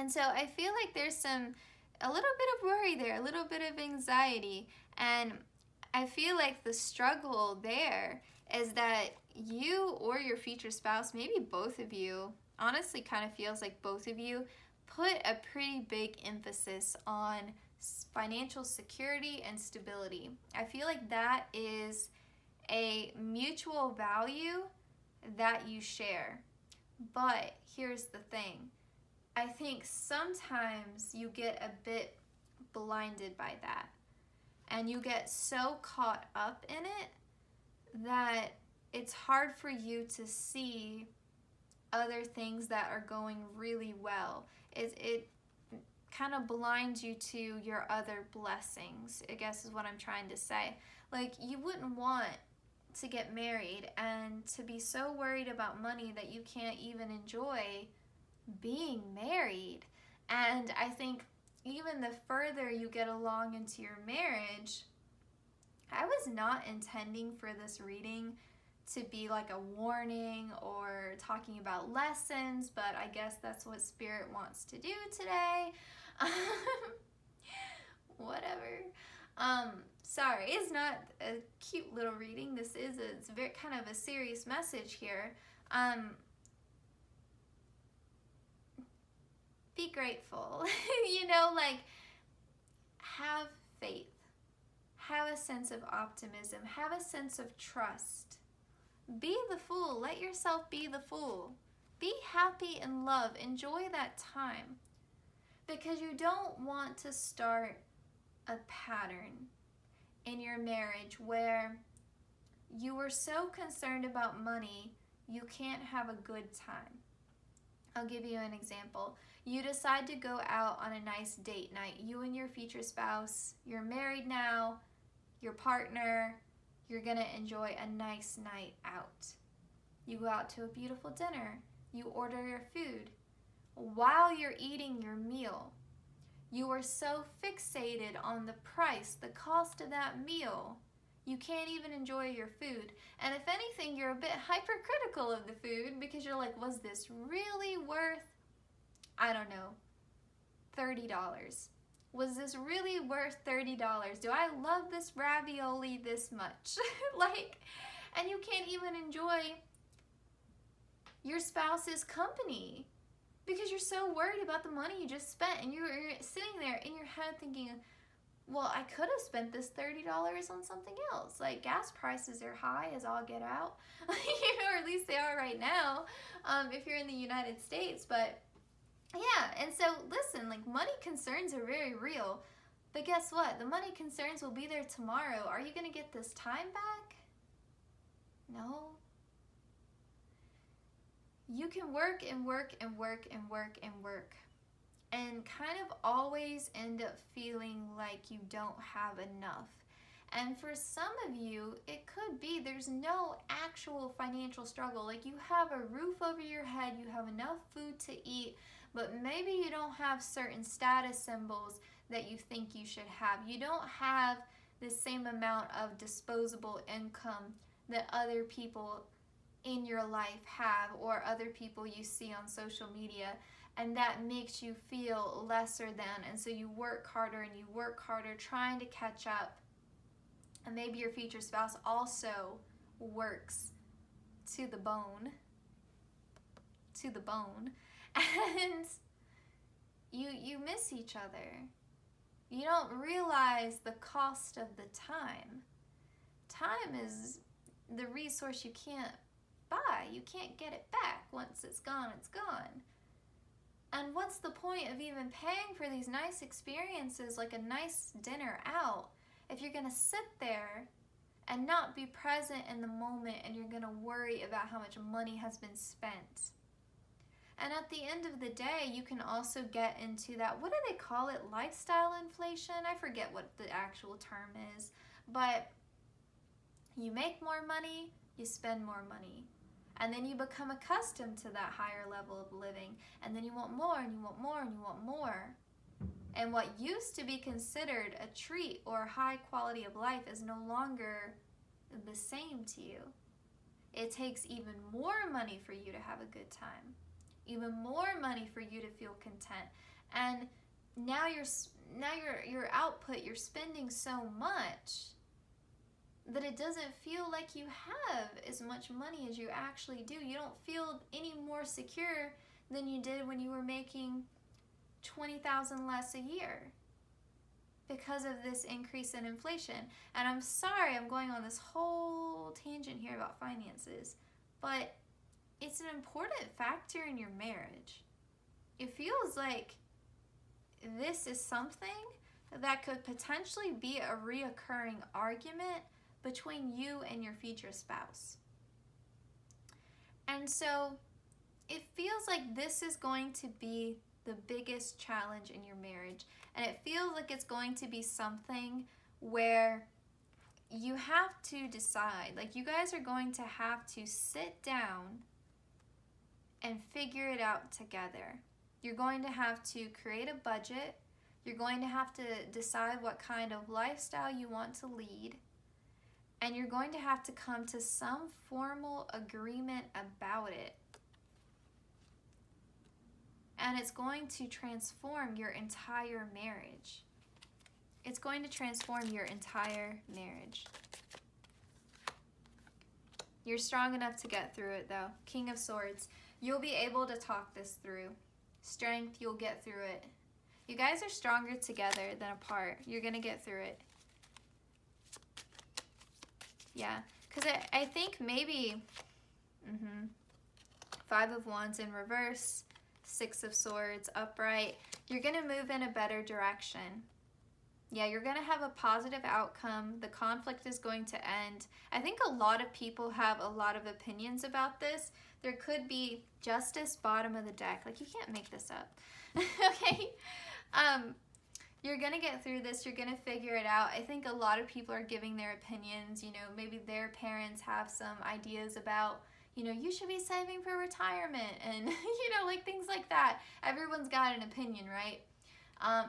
so I feel like there's a little bit of worry there, a little bit of anxiety. And I feel like the struggle there is that you or your future spouse, maybe both of you, honestly kind of feels like both of you put a pretty big emphasis on financial security and stability. I feel like that is a mutual value that you share. But here's the thing. I think sometimes you get a bit blinded by that, and you get so caught up in it that it's hard for you to see other things that are going really well. It kind of blinds you to your other blessings, I guess is what I'm trying to say. Like, you wouldn't want to get married and to be so worried about money that you can't even enjoy being married. And I think even the further you get along into your marriage, I was not intending for this reading to be like a warning or talking about lessons, but I guess that's what Spirit wants to do today. Whatever. Sorry, it's not a cute little reading. It's very kind of a serious message here. Be grateful. You know, like, have faith. Have a sense of optimism. Have a sense of trust. Be the fool. Let yourself be the fool. Be happy in love. Enjoy that time. Because you don't want to start a pattern in your marriage where you were so concerned about money, you can't have a good time. I'll give you an example. You decide to go out on a nice date night. You and your future spouse, you're married now, your partner, you're going to enjoy a nice night out. You go out to a beautiful dinner. You order your food. While you're eating your meal, You are so fixated on the price, the cost of that meal, you can't even enjoy your food. And if anything, you're a bit hypercritical of the food because you're like, was this really worth, I don't know, $30? Was this really worth $30? Do I love this ravioli this much? And you can't even enjoy your spouse's company because you're so worried about the money you just spent, and you're sitting there in your head thinking, well, I could have spent this $30 on something else. Like, gas prices are high as all get out, or at least they are right now, if you're in the United States. But yeah, and so listen, like, money concerns are very real, but guess what? The money concerns will be there tomorrow. Are you going to get this time back? No. You can work and work and work and work and work and kind of always end up feeling like you don't have enough. And for some of you, it could be there's no actual financial struggle. Like, you have a roof over your head, you have enough food to eat, but maybe you don't have certain status symbols that you think you should have. You don't have the same amount of disposable income that other people in your life have, or other people you see on social media, and that makes you feel lesser than. And so you work harder and you work harder trying to catch up. And maybe your future spouse also works to the bone, and you miss each other. You don't realize the cost of the time. Time is the resource you can't buy. You can't get it back. Once it's gone, it's gone. And what's the point of even paying for these nice experiences, like a nice dinner out, if you're gonna sit there and not be present in the moment, and you're gonna worry about how much money has been spent? And at the end of the day, you can also get into that, what do they call it, lifestyle inflation? I forget what the actual term is, but you make more money, you spend more money. And then you become accustomed to that higher level of living. And then you want more, and you want more, and you want more. And what used to be considered a treat or high quality of life is no longer the same to you. It takes even more money for you to have a good time. Even more money for you to feel content. And now your output, you're spending so much that it doesn't feel like you have as much money as you actually do. You don't feel any more secure than you did when you were making $20,000 less a year because of this increase in inflation. And I'm sorry I'm going on this whole tangent here about finances, but it's an important factor in your marriage. It feels like this is something that could potentially be a reoccurring argument between you and your future spouse. And so it feels like this is going to be the biggest challenge in your marriage. And it feels like it's going to be something where you have to decide, like, you guys are going to have to sit down and figure it out together. You're going to have to create a budget. You're going to have to decide what kind of lifestyle you want to lead. And you're going to have to come to some formal agreement about it. And it's going to transform your entire marriage. It's going to transform your entire marriage. You're strong enough to get through it, though. King of Swords. You'll be able to talk this through. Strength, you'll get through it. You guys are stronger together than apart. You're going to get through it. Yeah, because I think maybe 5 of Wands in reverse, 6 of Swords upright. You're going to move in a better direction. Yeah, you're going to have a positive outcome. The conflict is going to end. I think a lot of people have a lot of opinions about this. There could be Justice, bottom of the deck. Like, you can't make this up. Okay? You're going to get through this. You're going to figure it out. I think a lot of people are giving their opinions. You know, maybe their parents have some ideas about, you know, you should be saving for retirement and, you know, like things like that. Everyone's got an opinion, right?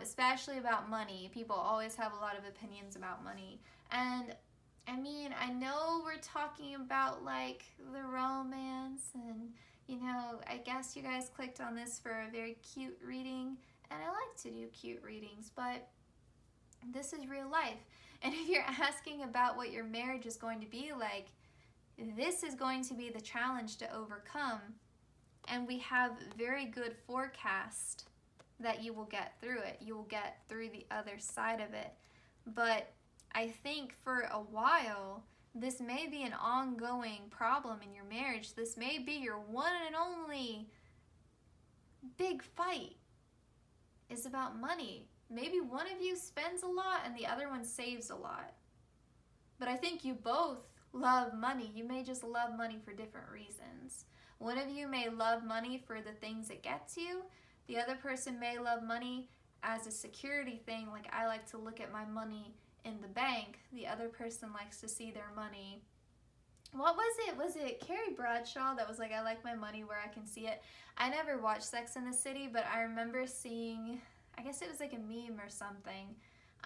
especially about money. People always have a lot of opinions about money. And I mean, I know we're talking about like the romance and, you know, I guess you guys clicked on this for a very cute reading, and I like to do cute readings, but this is real life. And if you're asking about what your marriage is going to be like, this is going to be the challenge to overcome. And we have very good forecast that you will get through it. You will get through the other side of it. But I think for a while, this may be an ongoing problem in your marriage. This may be your one and only big fight is about money. Maybe one of you spends a lot and the other one saves a lot. But I think you both love money. You may just love money for different reasons. One of you may love money for the things it gets you. The other person may love money as a security thing, like I like to look at my money in the bank. The other person likes to see their money. What was it? Was it Carrie Bradshaw that was like, I like my money where I can see it? I never watched Sex and the City, but I remember seeing, I guess it was like a meme or something,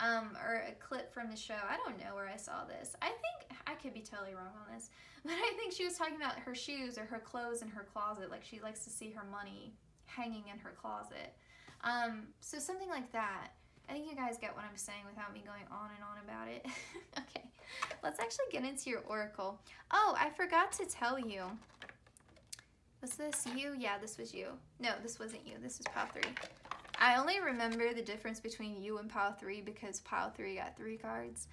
or a clip from the show. I don't know where I saw this. I think, I could be totally wrong on this, but I think she was talking about her shoes or her clothes in her closet. Like she likes to see her money hanging in her closet. So something like that. I think you guys get what I'm saying without me going on and on about it. Okay, let's actually get into your oracle. Oh, I forgot to tell you. Was this you? Yeah, this was you. No, this wasn't you. This was pile 3. I only remember the difference between you and pile 3 because pile 3 got 3 cards.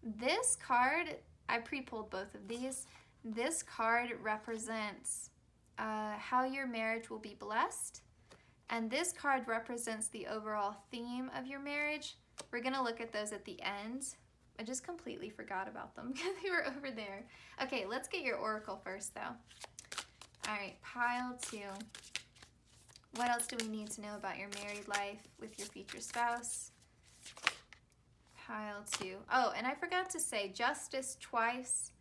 This card, I pre-pulled both of these. This card represents how your marriage will be blessed. And this card represents the overall theme of your marriage. We're going to look at those at the end. I just completely forgot about them because they were over there. Okay, let's get your oracle first, though. All right, pile 2. What else do we need to know about your married life with your future spouse? Pile 2. Oh, and I forgot to say, justice twice.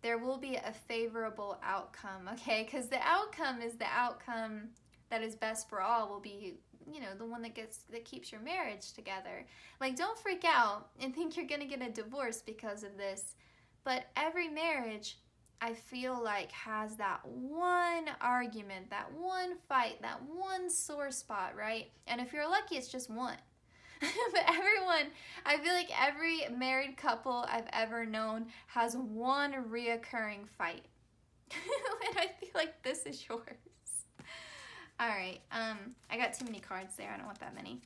There will be a favorable outcome, okay? Because the outcome is the outcome that is best for all, will be, you know, the one that keeps your marriage together. Like, don't freak out and think you're gonna get a divorce because of this. But every marriage, I feel like, has that one argument, that one fight, that one sore spot, right? And if you're lucky, it's just one. But everyone, I feel like every married couple I've ever known has one reoccurring fight. And I feel like this is yours. All right, I got too many cards there. I don't want that many.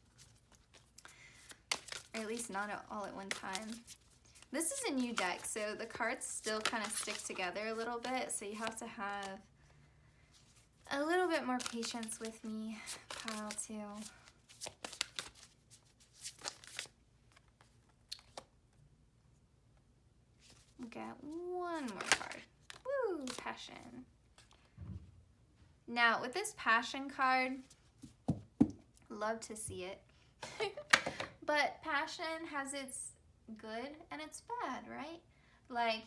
Or at least not all at one time. This is a new deck, so the cards still kind of stick together a little bit, so you have to have a little bit more patience with me. Pile 2. We'll get one more card. Woo, passion. Now, with this passion card, love to see it. But passion has its good and it's bad, right? Like,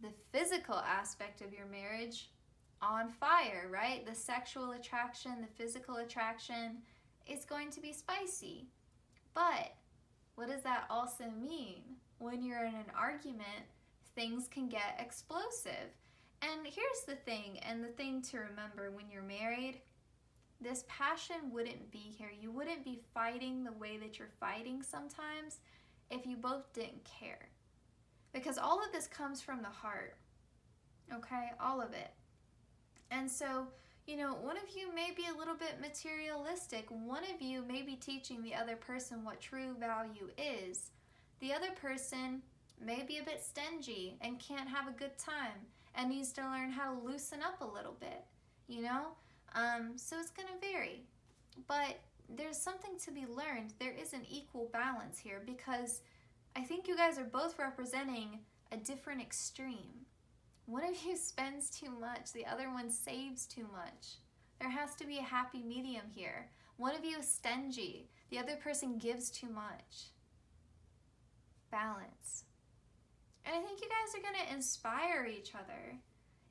the physical aspect of your marriage, on fire, right? The sexual attraction, the physical attraction is going to be spicy. But what does that also mean? When you're in an argument, things can get explosive. And here's the thing, and the thing to remember when you're married, this passion wouldn't be here. You wouldn't be fighting the way that you're fighting sometimes if you both didn't care. Because all of this comes from the heart, okay? All of it. And so, you know, one of you may be a little bit materialistic. One of you may be teaching the other person what true value is. The other person may be a bit stingy and can't have a good time and needs to learn how to loosen up a little bit, you know? So it's gonna vary. But there's something to be learned. There is an equal balance here because I think you guys are both representing a different extreme. One of you spends too much, the other one saves too much. There has to be a happy medium here. One of you is stingy, the other person gives too much. Balance. And I think you guys are gonna inspire each other.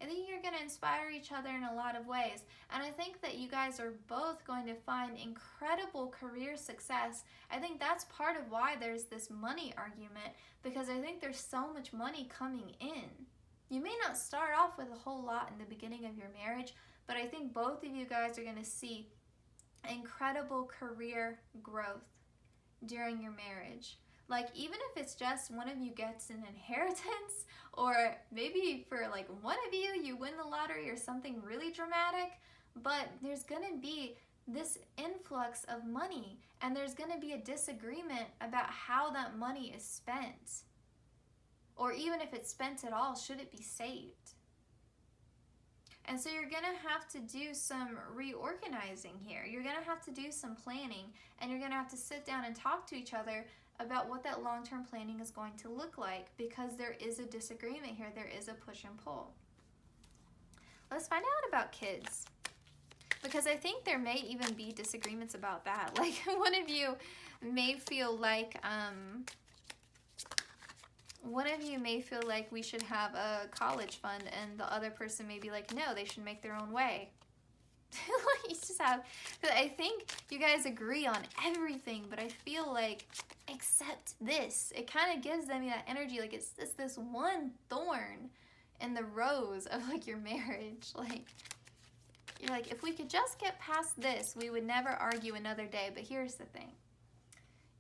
I think you're going to inspire each other in a lot of ways. And I think that you guys are both going to find incredible career success. I think that's part of why there's this money argument, because I think there's so much money coming in. You may not start off with a whole lot in the beginning of your marriage, but I think both of you guys are going to see incredible career growth during your marriage. Like, even if it's just one of you gets an inheritance, or maybe for like one of you win the lottery or something really dramatic, but there's gonna be this influx of money, and there's gonna be a disagreement about how that money is spent. Or even if it's spent at all, should it be saved? And so you're going to have to do some reorganizing here. You're going to have to do some planning, and you're going to have to sit down and talk to each other about what that long-term planning is going to look like, because there is a disagreement here. There is a push and pull. Let's find out about kids, because I think there may even be disagreements about that. Like, one of you may feel like we should have a college fund, and the other person may be like, no, they should make their own way. You just have, I think you guys agree on everything, but I feel like, except this, it kind of gives them that energy, like it's this one thorn in the rose of like your marriage. Like, you're like, if we could just get past this, we would never argue another day. But here's the thing.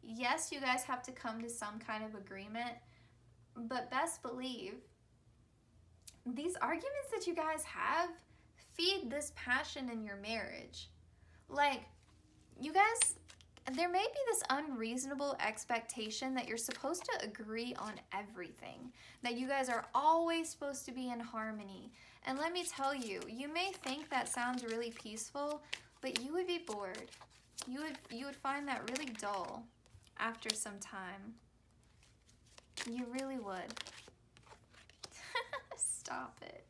Yes, you guys have to come to some kind of agreement, but best believe these arguments that you guys have feed this passion in your marriage. Like, you guys, there may be this unreasonable expectation that you're supposed to agree on everything, that you guys are always supposed to be in harmony. And let me tell you, you may think that sounds really peaceful, but you would be bored. You would find that really dull after some time. You really would. Stop it.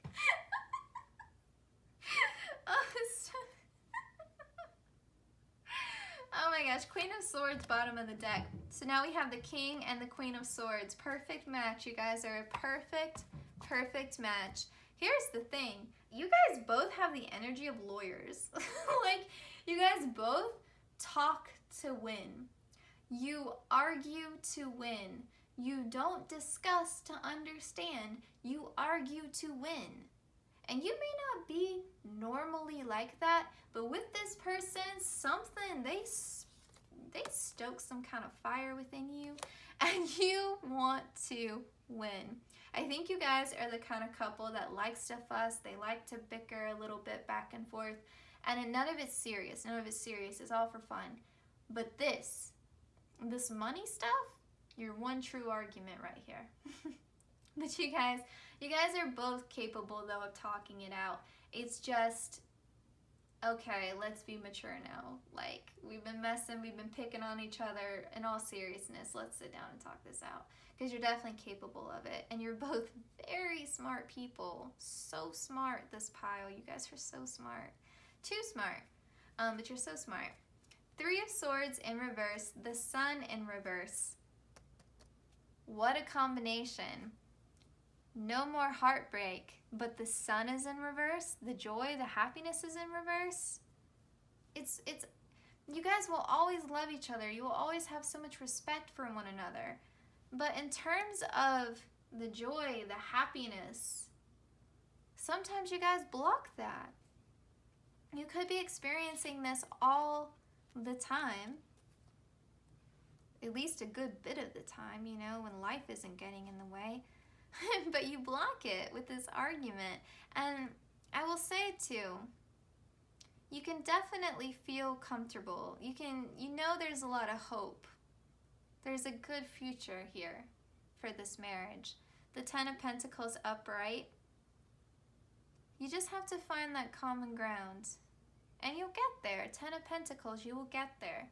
Oh my gosh, Queen of Swords, bottom of the deck. So now we have the King and the Queen of Swords. Perfect match. You guys are a perfect match. Here's the thing. You guys both have the energy of lawyers. Like, you guys both talk to win. You argue to win. You don't discuss to understand. You argue to win. And you may not be normally like that, but with this person, something, they stoke some kind of fire within you, and you want to win. I think you guys are the kind of couple that likes to fuss. They like to bicker a little bit back and forth, and none of it's serious. None of it's serious. It's all for fun. But this money stuff, your one true argument right here. But you guys are both capable, though, of talking it out. It's just, okay, let's be mature now. Like, we've been messing, we've been picking on each other. In all seriousness, let's sit down and talk this out. Because you're definitely capable of it. And you're both very smart people. So smart, this pile. You guys are so smart. Too smart. But you're so smart. Three of Swords in reverse. The Sun in reverse. What a combination. No more heartbreak, but the Sun is in reverse. The joy, the happiness is in reverse. It's you guys will always love each other. You will always have so much respect for one another. But in terms of the joy, the happiness, sometimes you guys block that. You could be experiencing this all the time. At least a good bit of the time, you know, when life isn't getting in the way. But you block it with this argument. And I will say too, you can definitely feel comfortable. You know there's a lot of hope. There's a good future here for this marriage. The Ten of Pentacles upright. You just have to find that common ground. And you'll get there. Ten of Pentacles, you will get there.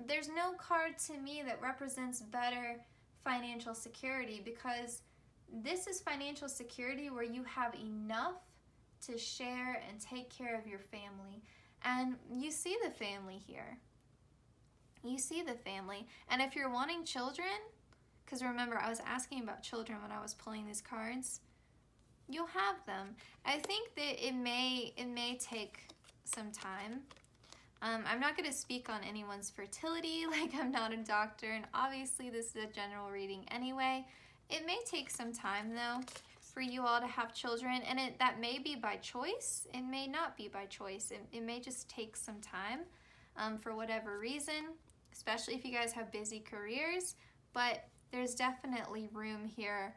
There's no card to me that represents better financial security, because this is financial security where you have enough to share and take care of your family. And you see the family here. You see the family. And if you're wanting children, because remember, I was asking about children when I was pulling these cards, you'll have them. I think that it may take some time. I'm not going to speak on anyone's fertility, like I'm not a doctor, and obviously this is a general reading anyway. It may take some time though for you all to have children, and that may be by choice. It may not be by choice. It may just take some time for whatever reason, especially if you guys have busy careers, but there's definitely room here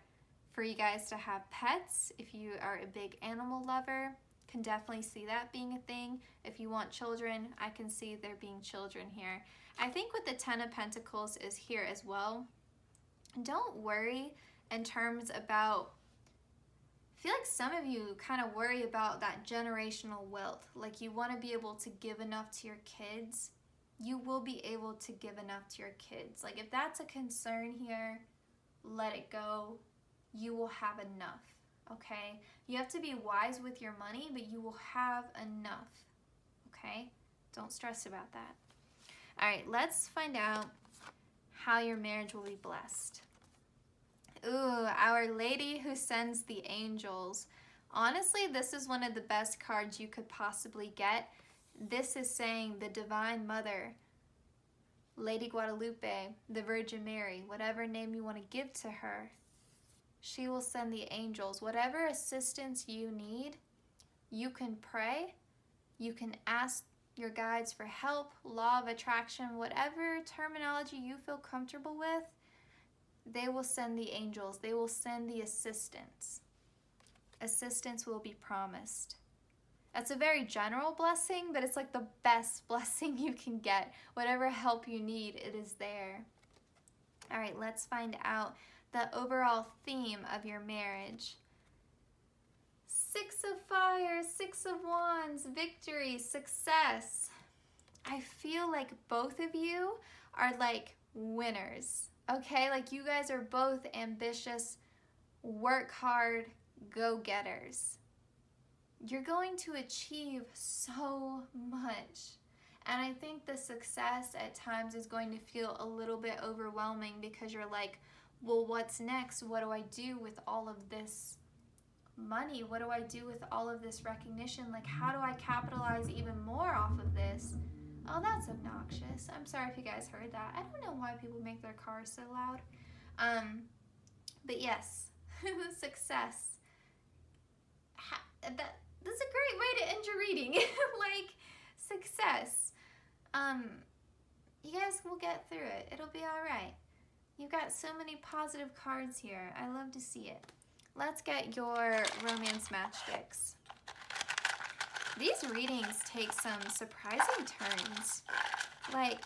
for you guys to have pets. If you are a big animal lover, can definitely see that being a thing. If you want children, I can see there being children here. I think with the Ten of Pentacles is here as well. Don't worry in terms about, I feel like some of you kind of worry about that generational wealth. Like you want to be able to give enough to your kids. You will be able to give enough to your kids. Like if that's a concern here, let it go. You will have enough, okay? You have to be wise with your money, but you will have enough, okay? Don't stress about that. All right, let's find out how your marriage will be blessed. Ooh, Our Lady who sends the angels. Honestly, this is one of the best cards you could possibly get. This is saying the Divine Mother, Lady Guadalupe, the Virgin Mary, whatever name you want to give to her, she will send the angels. Whatever assistance you need, you can pray, you can ask your guides for help, law of attraction, whatever terminology you feel comfortable with, they will send the angels. They will send the assistance. Assistance will be promised. That's a very general blessing, but it's like the best blessing you can get. Whatever help you need, it is there. All right, let's find out the overall theme of your marriage. Six of Fire, Six of Wands, victory, success. I feel like both of you are like winners, okay? Like you guys are both ambitious, work hard, go-getters. You're going to achieve so much. And I think the success at times is going to feel a little bit overwhelming because you're like, well, what's next? What do I do with all of this money? What do I do with all of this recognition? Like, how do I capitalize even more off of this? Oh, that's obnoxious. I'm sorry if you guys heard that. I don't know why people make their cars so loud. But yes, success. That's a great way to end your reading. Like, success. You guys will get through it. It'll be all right. You've got so many positive cards here. I love to see it. Let's get your romance matchsticks. These readings take some surprising turns. Like,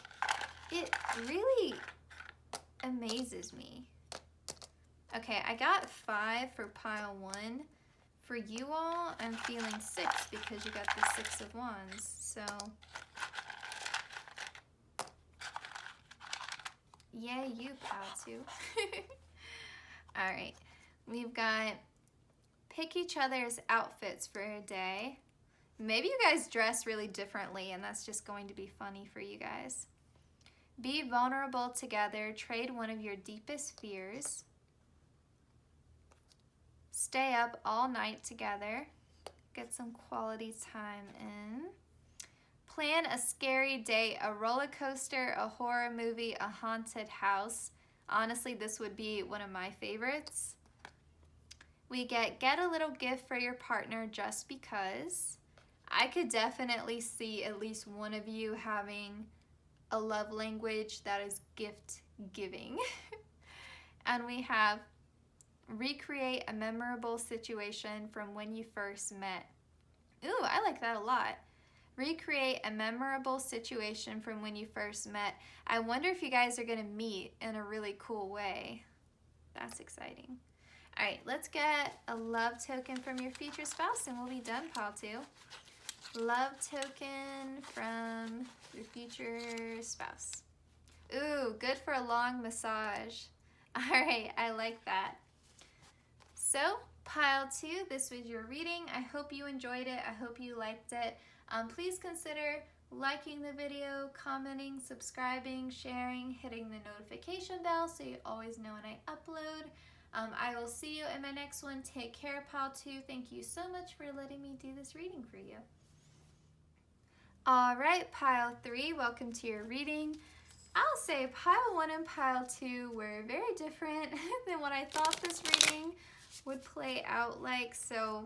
it really amazes me. Okay, I got 5 for pile 1. For you all, I'm feeling 6 because you got the 6 of Wands. So, yay, you, pal, too. All right, we've got pick each other's outfits for a day. Maybe you guys dress really differently, and that's just going to be funny for you guys. Be vulnerable together. Trade one of your deepest fears. Stay up all night together. Get some quality time in. Plan a scary date, a roller coaster, a horror movie, a haunted house. Honestly, this would be one of my favorites. We get a little gift for your partner just because. I could definitely see at least one of you having a love language that is gift giving. And we have recreate a memorable situation from when you first met. Ooh, I like that a lot. Recreate a memorable situation from when you first met. I wonder if you guys are going to meet in a really cool way. That's exciting. All right, let's get a love token from your future spouse and we'll be done, pile 2. Love token from your future spouse. Ooh, good for a long massage. All right, I like that. So, pile 2, this was your reading. I hope you enjoyed it. I hope you liked it. Please consider liking the video, commenting, subscribing, sharing, hitting the notification bell so you always know when I upload. I will see you in my next one. Take care, Pile 2. Thank you so much for letting me do this reading for you. All right, Pile 3, welcome to your reading. I'll say Pile 1 and Pile 2 were very different than what I thought this reading would play out like, so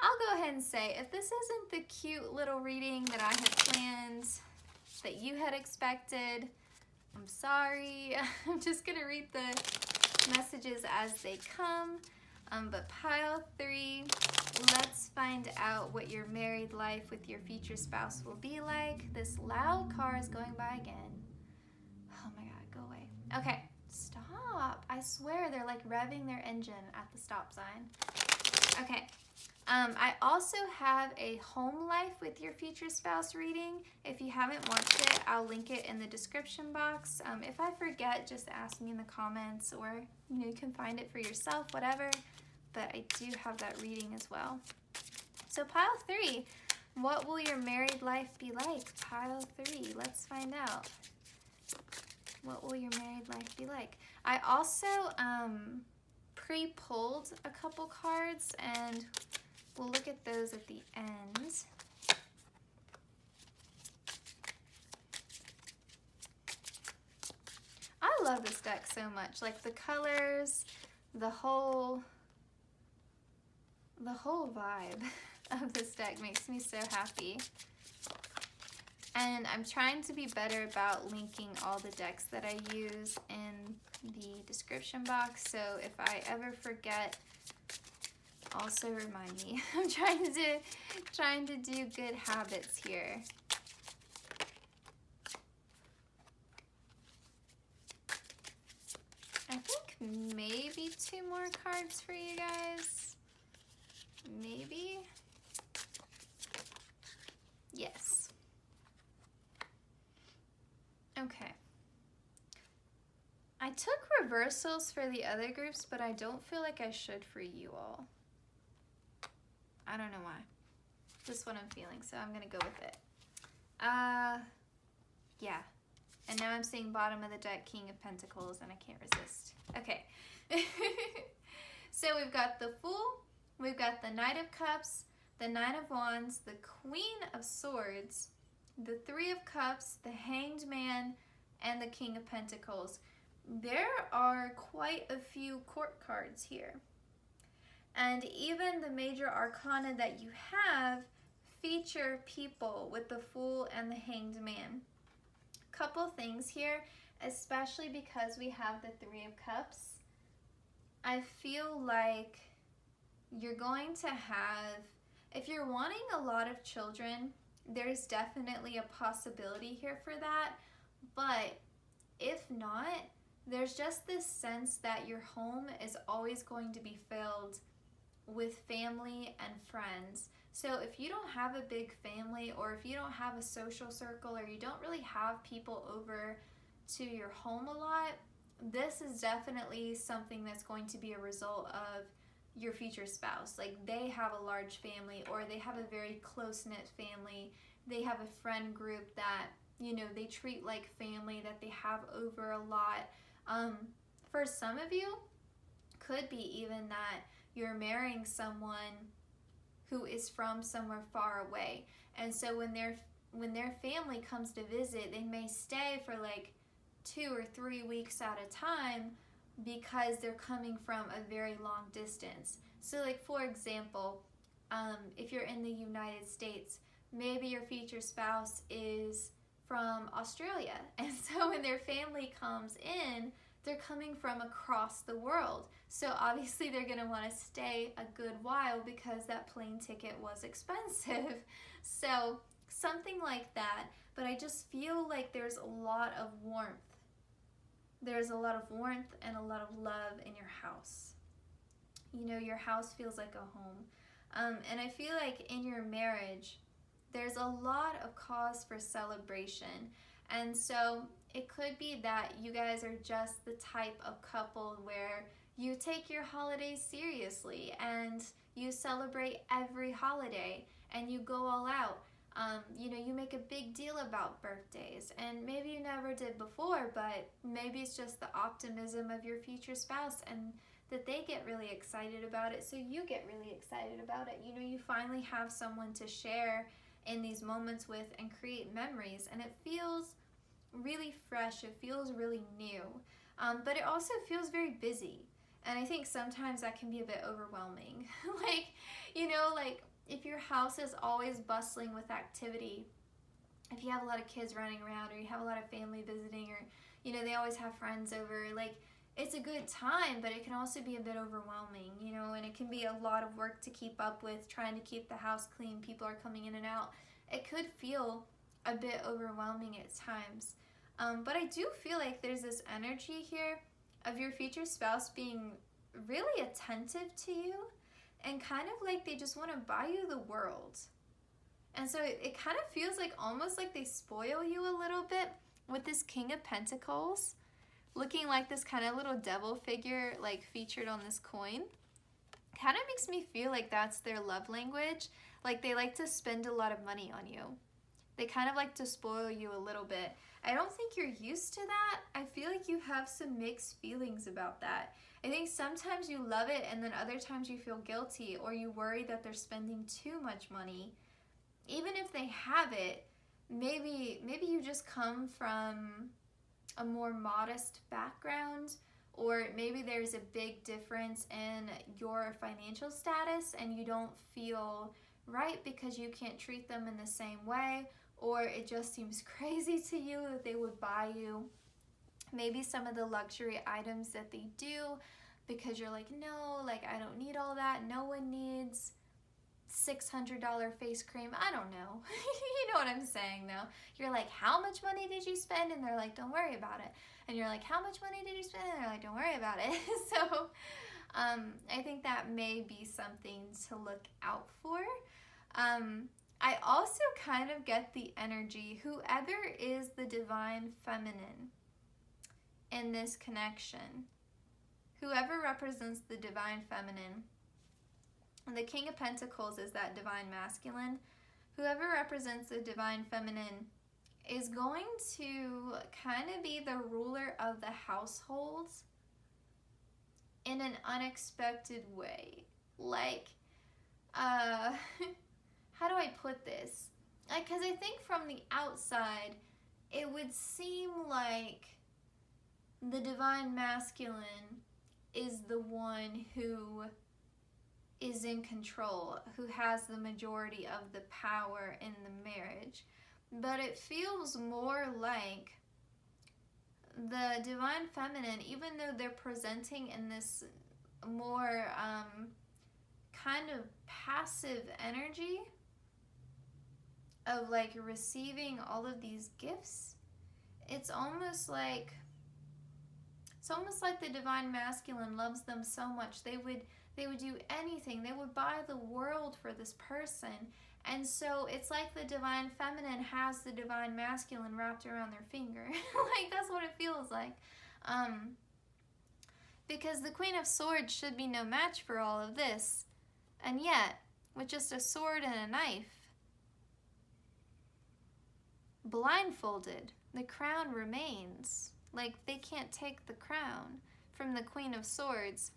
I'll go ahead and say if this isn't the cute little reading that I had planned, that you had expected, I'm sorry. I'm just gonna read the messages as they come. But Pile 3, let's find out what your married life with your future spouse will be like. This loud car is going by again. Oh my God, go away. Okay, stop. I swear they're like revving their engine at the stop sign. Okay. I also have a home life with your future spouse reading. If you haven't watched it, I'll link it in the description box. If I forget, just ask me in the comments, or you can find it for yourself, whatever. But I do have that reading as well. So Pile 3, what will your married life be like? Pile 3, let's find out. What will your married life be like? I also pre-pulled a couple cards, and we'll look at those at the end. I love this deck so much. Like the colors, the whole vibe of this deck makes me so happy. And I'm trying to be better about linking all the decks that I use in the description box. So if I ever forget, also remind me. I'm trying to do good habits here. I think maybe 2 more cards for you guys. Maybe. Yes. Okay. I took reversals for the other groups, but I don't feel like I should for you all. I don't know why. Just what I'm feeling, so I'm gonna go with it. Yeah. And now I'm seeing bottom of the deck, King of Pentacles, and I can't resist. Okay. So we've got the Fool, we've got the Knight of Cups, the Nine of Wands, the Queen of Swords, the Three of Cups, the Hanged Man, and the King of Pentacles. There are quite a few court cards here. And even the major arcana that you have feature people with the Fool and the Hanged Man. Couple things here, especially because we have the Three of Cups. I feel like you're going to have, if you're wanting a lot of children, there's definitely a possibility here for that. But if not, there's just this sense that your home is always going to be filled with family and friends. So if you don't have a big family, or if you don't have a social circle, or you don't really have people over to your home a lot, this is definitely something that's going to be a result of your future spouse. Like they have a large family, or they have a very close-knit family. They have a friend group that, you know, they treat like family, that they have over a lot. For some of you, could be even that you're marrying someone who is from somewhere far away, and so when their family comes to visit, they may stay for like 2 or 3 weeks at a time because they're coming from a very long distance. So like for example, if you're in the United States, maybe your future spouse is from Australia, and so when their family comes in, they're coming from across the world. So obviously they're going to want to stay a good while because that plane ticket was expensive. So something like that. But I just feel like there's a lot of warmth. There's a lot of warmth and a lot of love in your house. You know, your house feels like a home. And I feel like in your marriage, there's a lot of cause for celebration. And so it could be that you guys are just the type of couple where you take your holidays seriously and you celebrate every holiday and you go all out. You know, you make a big deal about birthdays, and maybe you never did before, but maybe it's just the optimism of your future spouse, and that they get really excited about it, so you get really excited about it. You know, you finally have someone to share in these moments with and create memories, and it feels really fresh, it feels really new, but it also feels very busy, and I think sometimes that can be a bit overwhelming. Like, you know, like if your house is always bustling with activity, if you have a lot of kids running around, or you have a lot of family visiting, or, you know, they always have friends over, like, it's a good time, but it can also be a bit overwhelming, you know, and it can be a lot of work to keep up with, trying to keep the house clean, people are coming in and out. It could feel a bit overwhelming at times, but I do feel like there's this energy here of your future spouse being really attentive to you, and kind of like they just want to buy you the world. And so it kind of feels like almost like they spoil you a little bit with this King of Pentacles, looking like this kind of little devil figure like featured on this coin. Kind of makes me feel like that's their love language. Like they like to spend a lot of money on you. They kind of like to spoil you a little bit. I don't think you're used to that. I feel like you have some mixed feelings about that. I think sometimes you love it, and then other times you feel guilty, or you worry that they're spending too much money. Even if they have it, maybe you just come from a more modest background, or maybe there's a big difference in your financial status and you don't feel right because you can't treat them in the same way, or it just seems crazy to you that they would buy you maybe some of the luxury items that they do, because you're like, no, like I don't need all that. No one needs $600 face cream. I don't know. You know what I'm saying though. You're like, how much money did you spend? And they're like, don't worry about it. And you're like, how much money did you spend? And they're like, don't worry about it. So I think that may be something to look out for. I also kind of get the energy, whoever is the divine feminine in this connection, whoever represents the divine feminine, the King of Pentacles is that divine masculine. Whoever represents the divine feminine is going to kind of be the ruler of the household in an unexpected way. Like, how do I put this? Because I think from the outside, it would seem like the divine masculine is the one who is in control, who has the majority of the power in the marriage. But it feels more like the divine feminine, even though they're presenting in this more kind of passive energy of like receiving all of these gifts, it's almost like the divine masculine loves them so much they would do anything. They would buy the world for this person. And so it's like the divine feminine has the divine masculine wrapped around their finger. Like, that's what it feels like. Because the Queen of Swords should be no match for all of this. And yet, with just a sword and a knife, blindfolded, the crown remains. Like, they can't take the crown from the Queen of Swords.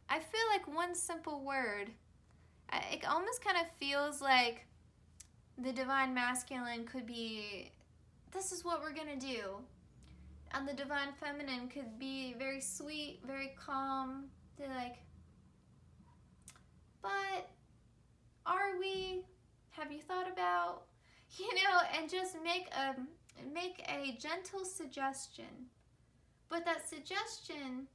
I feel like one simple word, it almost kind of feels like the divine masculine could be, this is what we're going to do. And the divine feminine could be very sweet, very calm. They're like, but are we? Have you thought about? You know, and just make a gentle suggestion. But that suggestion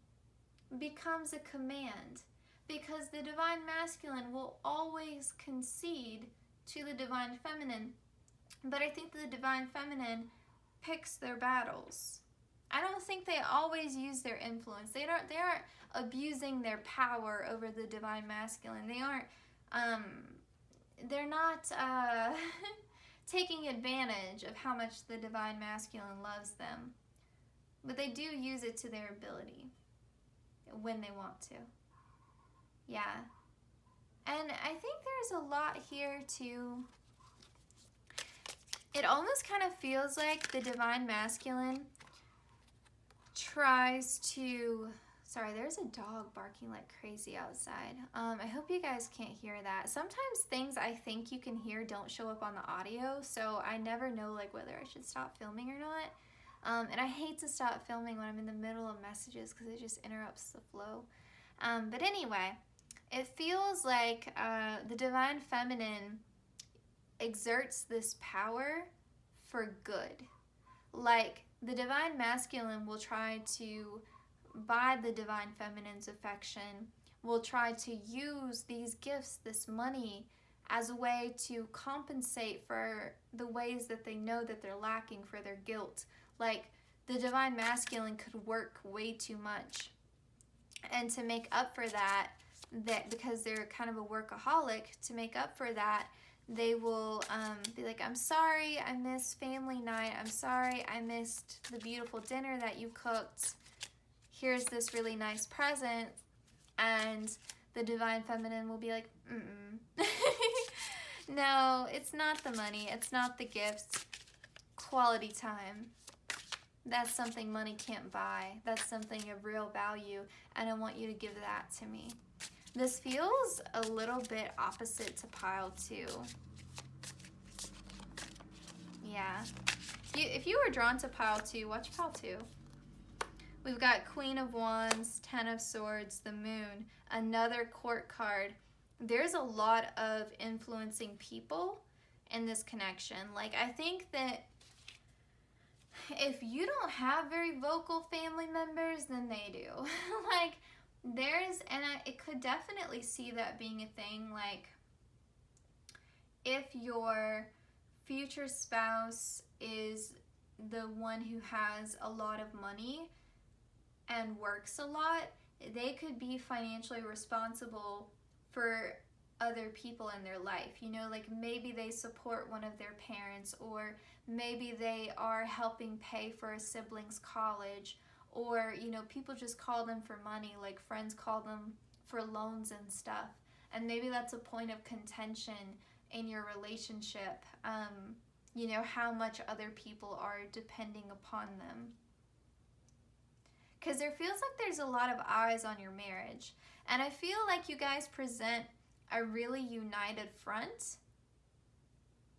becomes a command, because the divine masculine will always concede to the divine feminine. But I think the divine feminine picks their battles. I don't think they always use their influence. They aren't abusing their power over the divine masculine. They're not taking advantage of how much the divine masculine loves them. But they do use it to their ability when they want to. Yeah. And I think there's a lot here too. It almost kind of feels like the divine masculine tries to Sorry, there's a dog barking like crazy outside. I hope you guys can't hear that. Sometimes things I think you can hear don't show up on the audio, so I never know like whether I should stop filming or not. And I hate to stop filming when I'm in the middle of messages because it just interrupts the flow. But anyway, it feels like the Divine Feminine exerts this power for good. Like the Divine Masculine will try to, by the Divine Feminine's affection, will try to use these gifts, this money, as a way to compensate for the ways that they know that they're lacking, for their guilt. Like the Divine Masculine could work way too much, and to make up for that, because they're kind of a workaholic, to make up for that, they will be like, I'm sorry I missed family night. I'm sorry I missed the beautiful dinner that you cooked. Here's this really nice present. And the Divine Feminine will be like, no, it's not the money. It's not the gifts. Quality time. That's something money can't buy. That's something of real value. And I want you to give that to me. This feels a little bit opposite to pile 2. Yeah. If you were drawn to pile 2, watch pile 2. We've got Queen of Wands, 10 of Swords, the Moon, another court card. There's a lot of influencing people in this connection. Like, I think that if you don't have very vocal family members, then they do. Like, I could definitely see that being a thing. Like, if your future spouse is the one who has a lot of money and works a lot, they could be financially responsible for other people in their life. You know, like maybe they support one of their parents, or maybe they are helping pay for a sibling's college, or, you know, people just call them for money, like friends call them for loans and stuff. And maybe that's a point of contention in your relationship, you know, how much other people are depending upon them. Because there feels like there's a lot of eyes on your marriage. And I feel like you guys present a really united front.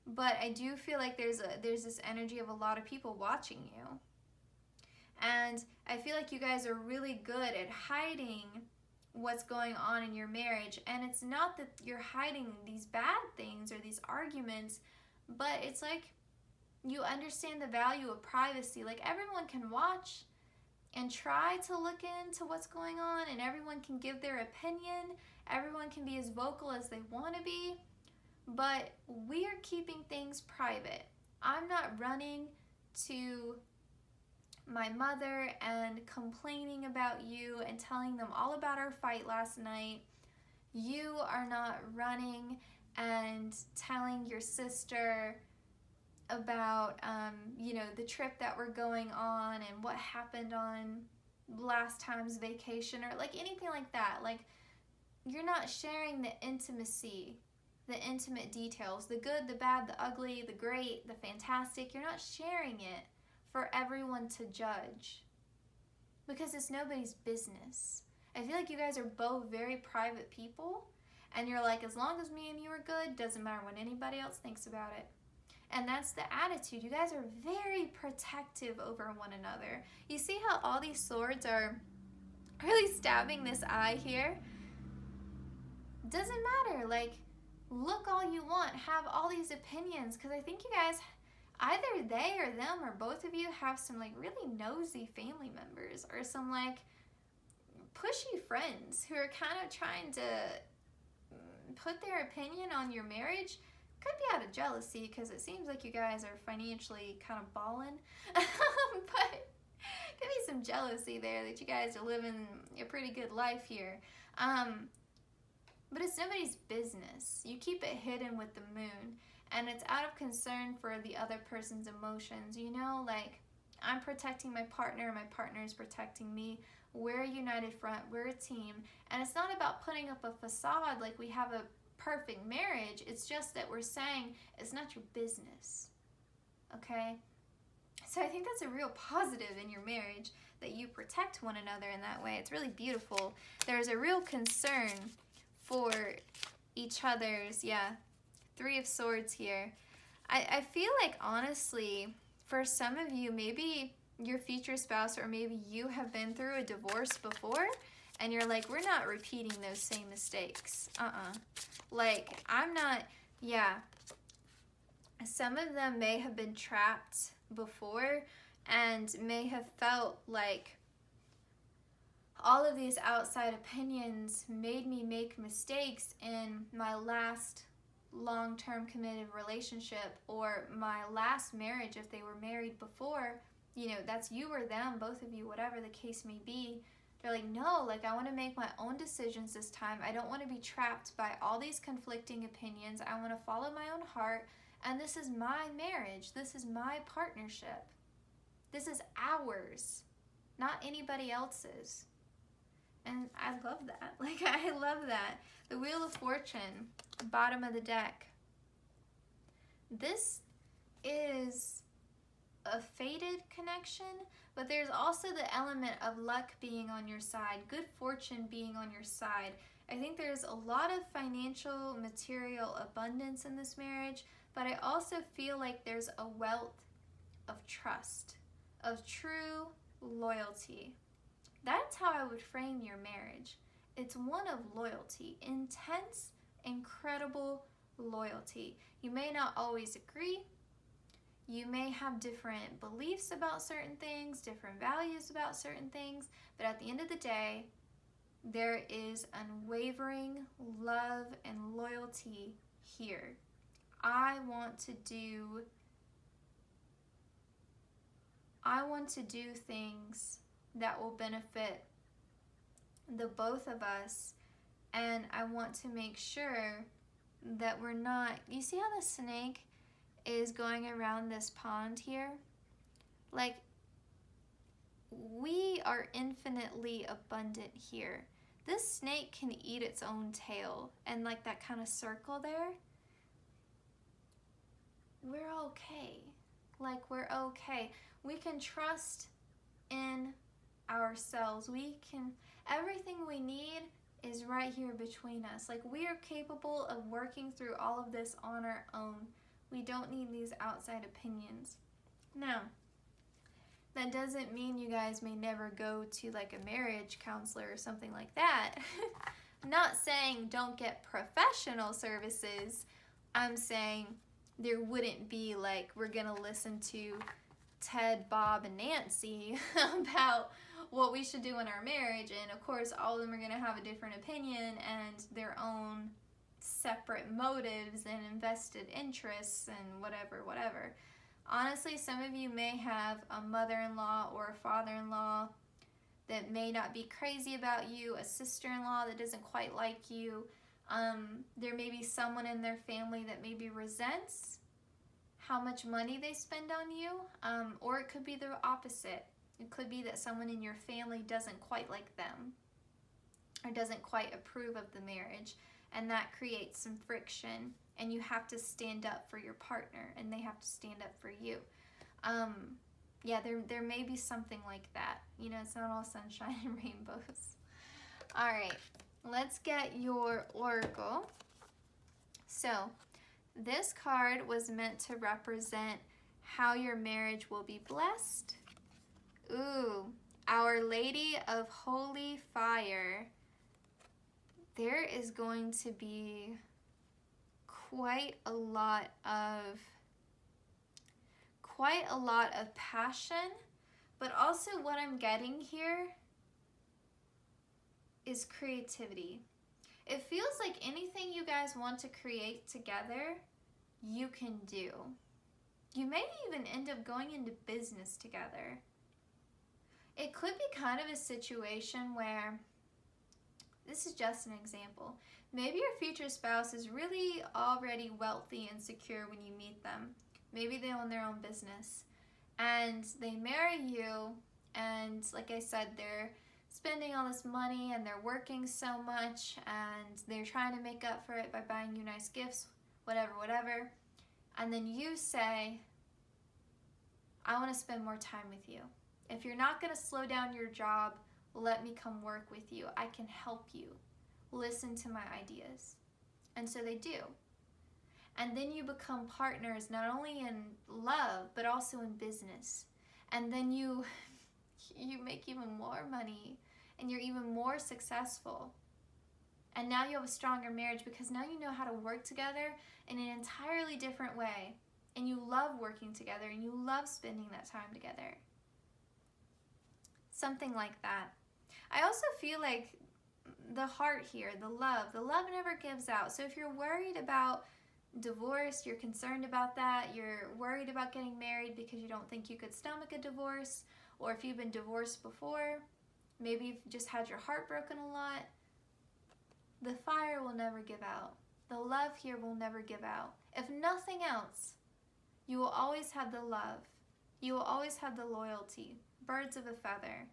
But I do feel like there's this energy of a lot of people watching you. And I feel like you guys are really good at hiding what's going on in your marriage. And it's not that you're hiding these bad things or these arguments, but it's like you understand the value of privacy. Like, everyone can watch and try to look into what's going on, and everyone can give their opinion. Everyone can be as vocal as they want to be, but we are keeping things private. I'm not running to my mother and complaining about you and telling them all about our fight last night. You are not running and telling your sister about, you know, the trip that we're going on and what happened on last time's vacation, or like anything like that. Like, you're not sharing the intimacy, the intimate details, the good, the bad, the ugly, the great, the fantastic. You're not sharing it for everyone to judge, because it's nobody's business. I feel like you guys are both very private people, and you're like, as long as me and you are good, doesn't matter what anybody else thinks about it. And that's the attitude. You guys are very protective over one another. You see how all these swords are really stabbing this eye here? Doesn't matter. Like, look all you want. Have all these opinions. Because I think you guys, either they or them or both of you, have some like really nosy family members, or some like pushy friends who are kind of trying to put their opinion on your marriage. Could be out of jealousy, because it seems like you guys are financially kind of balling. But could be some jealousy there that you guys are living a pretty good life here. But it's nobody's business. You keep it hidden with the moon, and it's out of concern for the other person's emotions. You know, like, I'm protecting my partner is protecting me. We're a united front, we're a team. And it's not about putting up a facade like we have a perfect marriage. It's just that we're saying it's not your business. Okay? So I think that's a real positive in your marriage, that you protect one another in that way. It's really beautiful. There's a real concern for each other's, Three of Swords here. I feel like, honestly, for some of you, maybe your future spouse or maybe you have been through a divorce before and you're like, we're not repeating those same mistakes. Like, I'm not, Some of them may have been trapped before and may have felt like all of these outside opinions made me make mistakes in my last long-term committed relationship or my last marriage if they were married before. You know, that's you or them, both of you, whatever the case may be. They're like, no, like, I want to make my own decisions this time. I don't want to be trapped by all these conflicting opinions. I want to follow my own heart, and this is my marriage. This is my partnership. This is ours, not anybody else's. And I love that. Like, I love that. The Wheel of Fortune, bottom of the deck. This is a fated connection, but there's also the element of luck being on your side, good fortune being on your side. I think there's a lot of financial, material abundance in this marriage, but I also feel like there's a wealth of trust, of true loyalty. That's how I would frame your marriage. It's one of loyalty, intense, incredible loyalty. You may not always agree. You may have different beliefs about certain things, different values about certain things, but at the end of the day, there is unwavering love and loyalty here. I want to do things that will benefit the both of us, and I want to make sure that we're not, you see how the snake is going around this pond here? Like, we are infinitely abundant here. This snake can eat its own tail, and like that kind of circle there, we're okay. Like, we're okay. We can trust in ourselves. Everything we need is right here between us. Like, we are capable of working through all of this on our own. We don't need these outside opinions. Now, that doesn't mean you guys may never go to like a marriage counselor or something like that. I'm not saying don't get professional services. I'm saying there wouldn't be like, we're gonna listen to Ted, Bob, and Nancy about what we should do in our marriage, and of course all of them are going to have a different opinion and their own separate motives and invested interests and whatever. Honestly, some of you may have a mother-in-law or a father-in-law that may not be crazy about you, a sister-in-law that doesn't quite like you. There may be someone in their family that maybe resents how much money they spend on you, or it could be the opposite. It could be that someone in your family doesn't quite like them or doesn't quite approve of the marriage, and that creates some friction, and you have to stand up for your partner and they have to stand up for you. There may be something like that. You know, it's not all sunshine and rainbows. All right, let's get your oracle. So this card was meant to represent how your marriage will be blessed. Ooh, Our Lady of Holy Fire. There is going to be quite a lot of passion, but also what I'm getting here is creativity. It feels like anything you guys want to create together, you can do. You may even end up going into business together. It could be kind of a situation where, this is just an example, maybe your future spouse is really already wealthy and secure when you meet them. Maybe they own their own business and they marry you, and like I said, they're spending all this money and they're working so much and they're trying to make up for it by buying you nice gifts, whatever. And then you say, I want to spend more time with you. If you're not going to slow down your job, let me come work with you. I can help you. Listen to my ideas. And so they do. And then you become partners not only in love, but also in business. And then you make even more money and you're even more successful. And now you have a stronger marriage because now you know how to work together in an entirely different way. And you love working together and you love spending that time together. Something like that. I also feel like the heart here, the love never gives out. So if you're worried about divorce, you're concerned about that, you're worried about getting married because you don't think you could stomach a divorce, or if you've been divorced before, maybe you've just had your heart broken a lot, the fire will never give out. The love here will never give out. If nothing else, you will always have the love. You will always have the loyalty. Birds of a feather.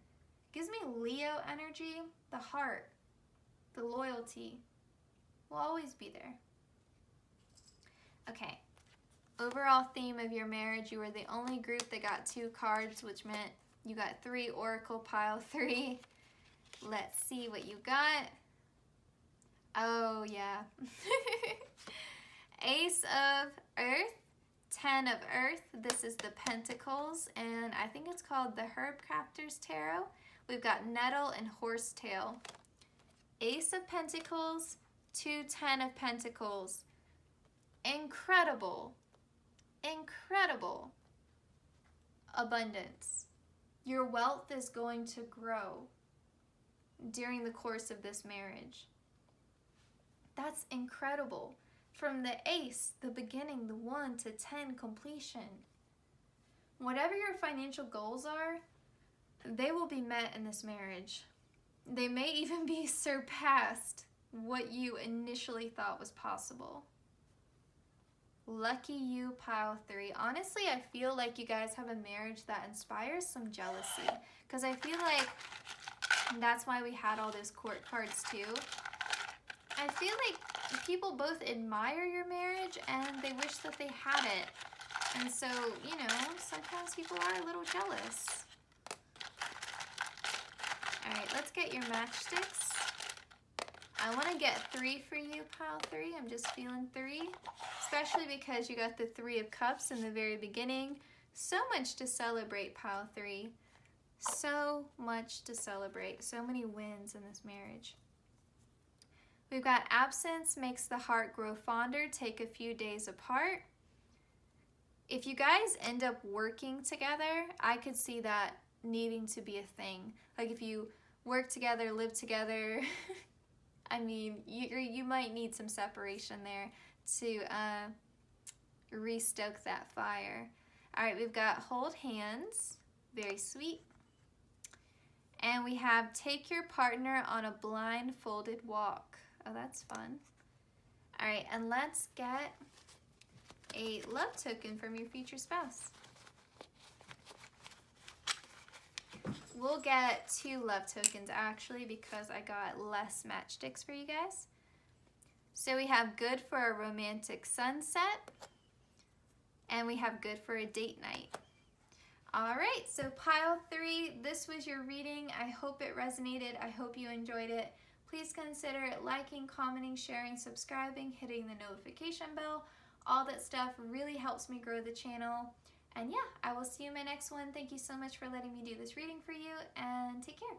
Gives me Leo energy. The heart, the loyalty will always be there. Okay. Overall theme of your marriage, you were the only group that got 2 cards, which meant you got 3 Oracle pile 3. Let's see what you got. Oh, yeah. Ace of Earth, 10 of Earth. This is the Pentacles, and I think it's called the Herb Crafters Tarot. We've got Nettle and Horsetail. Ace of Pentacles, 2 10 of Pentacles. Incredible, incredible abundance. Your wealth is going to grow during the course of this marriage. That's incredible. From the ace, the beginning, the 1 to 10 completion. Whatever your financial goals are, they will be met in this marriage. They may even be surpassed what you initially thought was possible. Lucky you, pile 3. Honestly, I feel like you guys have a marriage that inspires some jealousy, because I feel like that's why we had all those court cards too. I feel like people both admire your marriage and they wish that they had it. And so, you know, sometimes people are a little jealous. Alright, let's get your matchsticks. I want to get 3 for you, pile 3. I'm just feeling 3. Especially because you got the 3 of Cups in the very beginning. So much to celebrate, pile 3. So much to celebrate. So many wins in this marriage. We've got absence makes the heart grow fonder. Take a few days apart. If you guys end up working together, I could see that needing to be a thing. Like if you work together, live together, I mean, you might need some separation there to restoke that fire. All right, we've got hold hands. Very sweet. And we have take your partner on a blindfolded walk. Oh, that's fun. All right, and let's get a love token from your future spouse. We'll get 2 love tokens actually because I got less matchsticks for you guys. So we have good for a romantic sunset, and we have good for a date night. All right, so pile 3, this was your reading. I hope it resonated. I hope you enjoyed it. Please consider liking, commenting, sharing, subscribing, hitting the notification bell. All that stuff really helps me grow the channel. And yeah, I will see you in my next one. Thank you so much for letting me do this reading for you, and take care.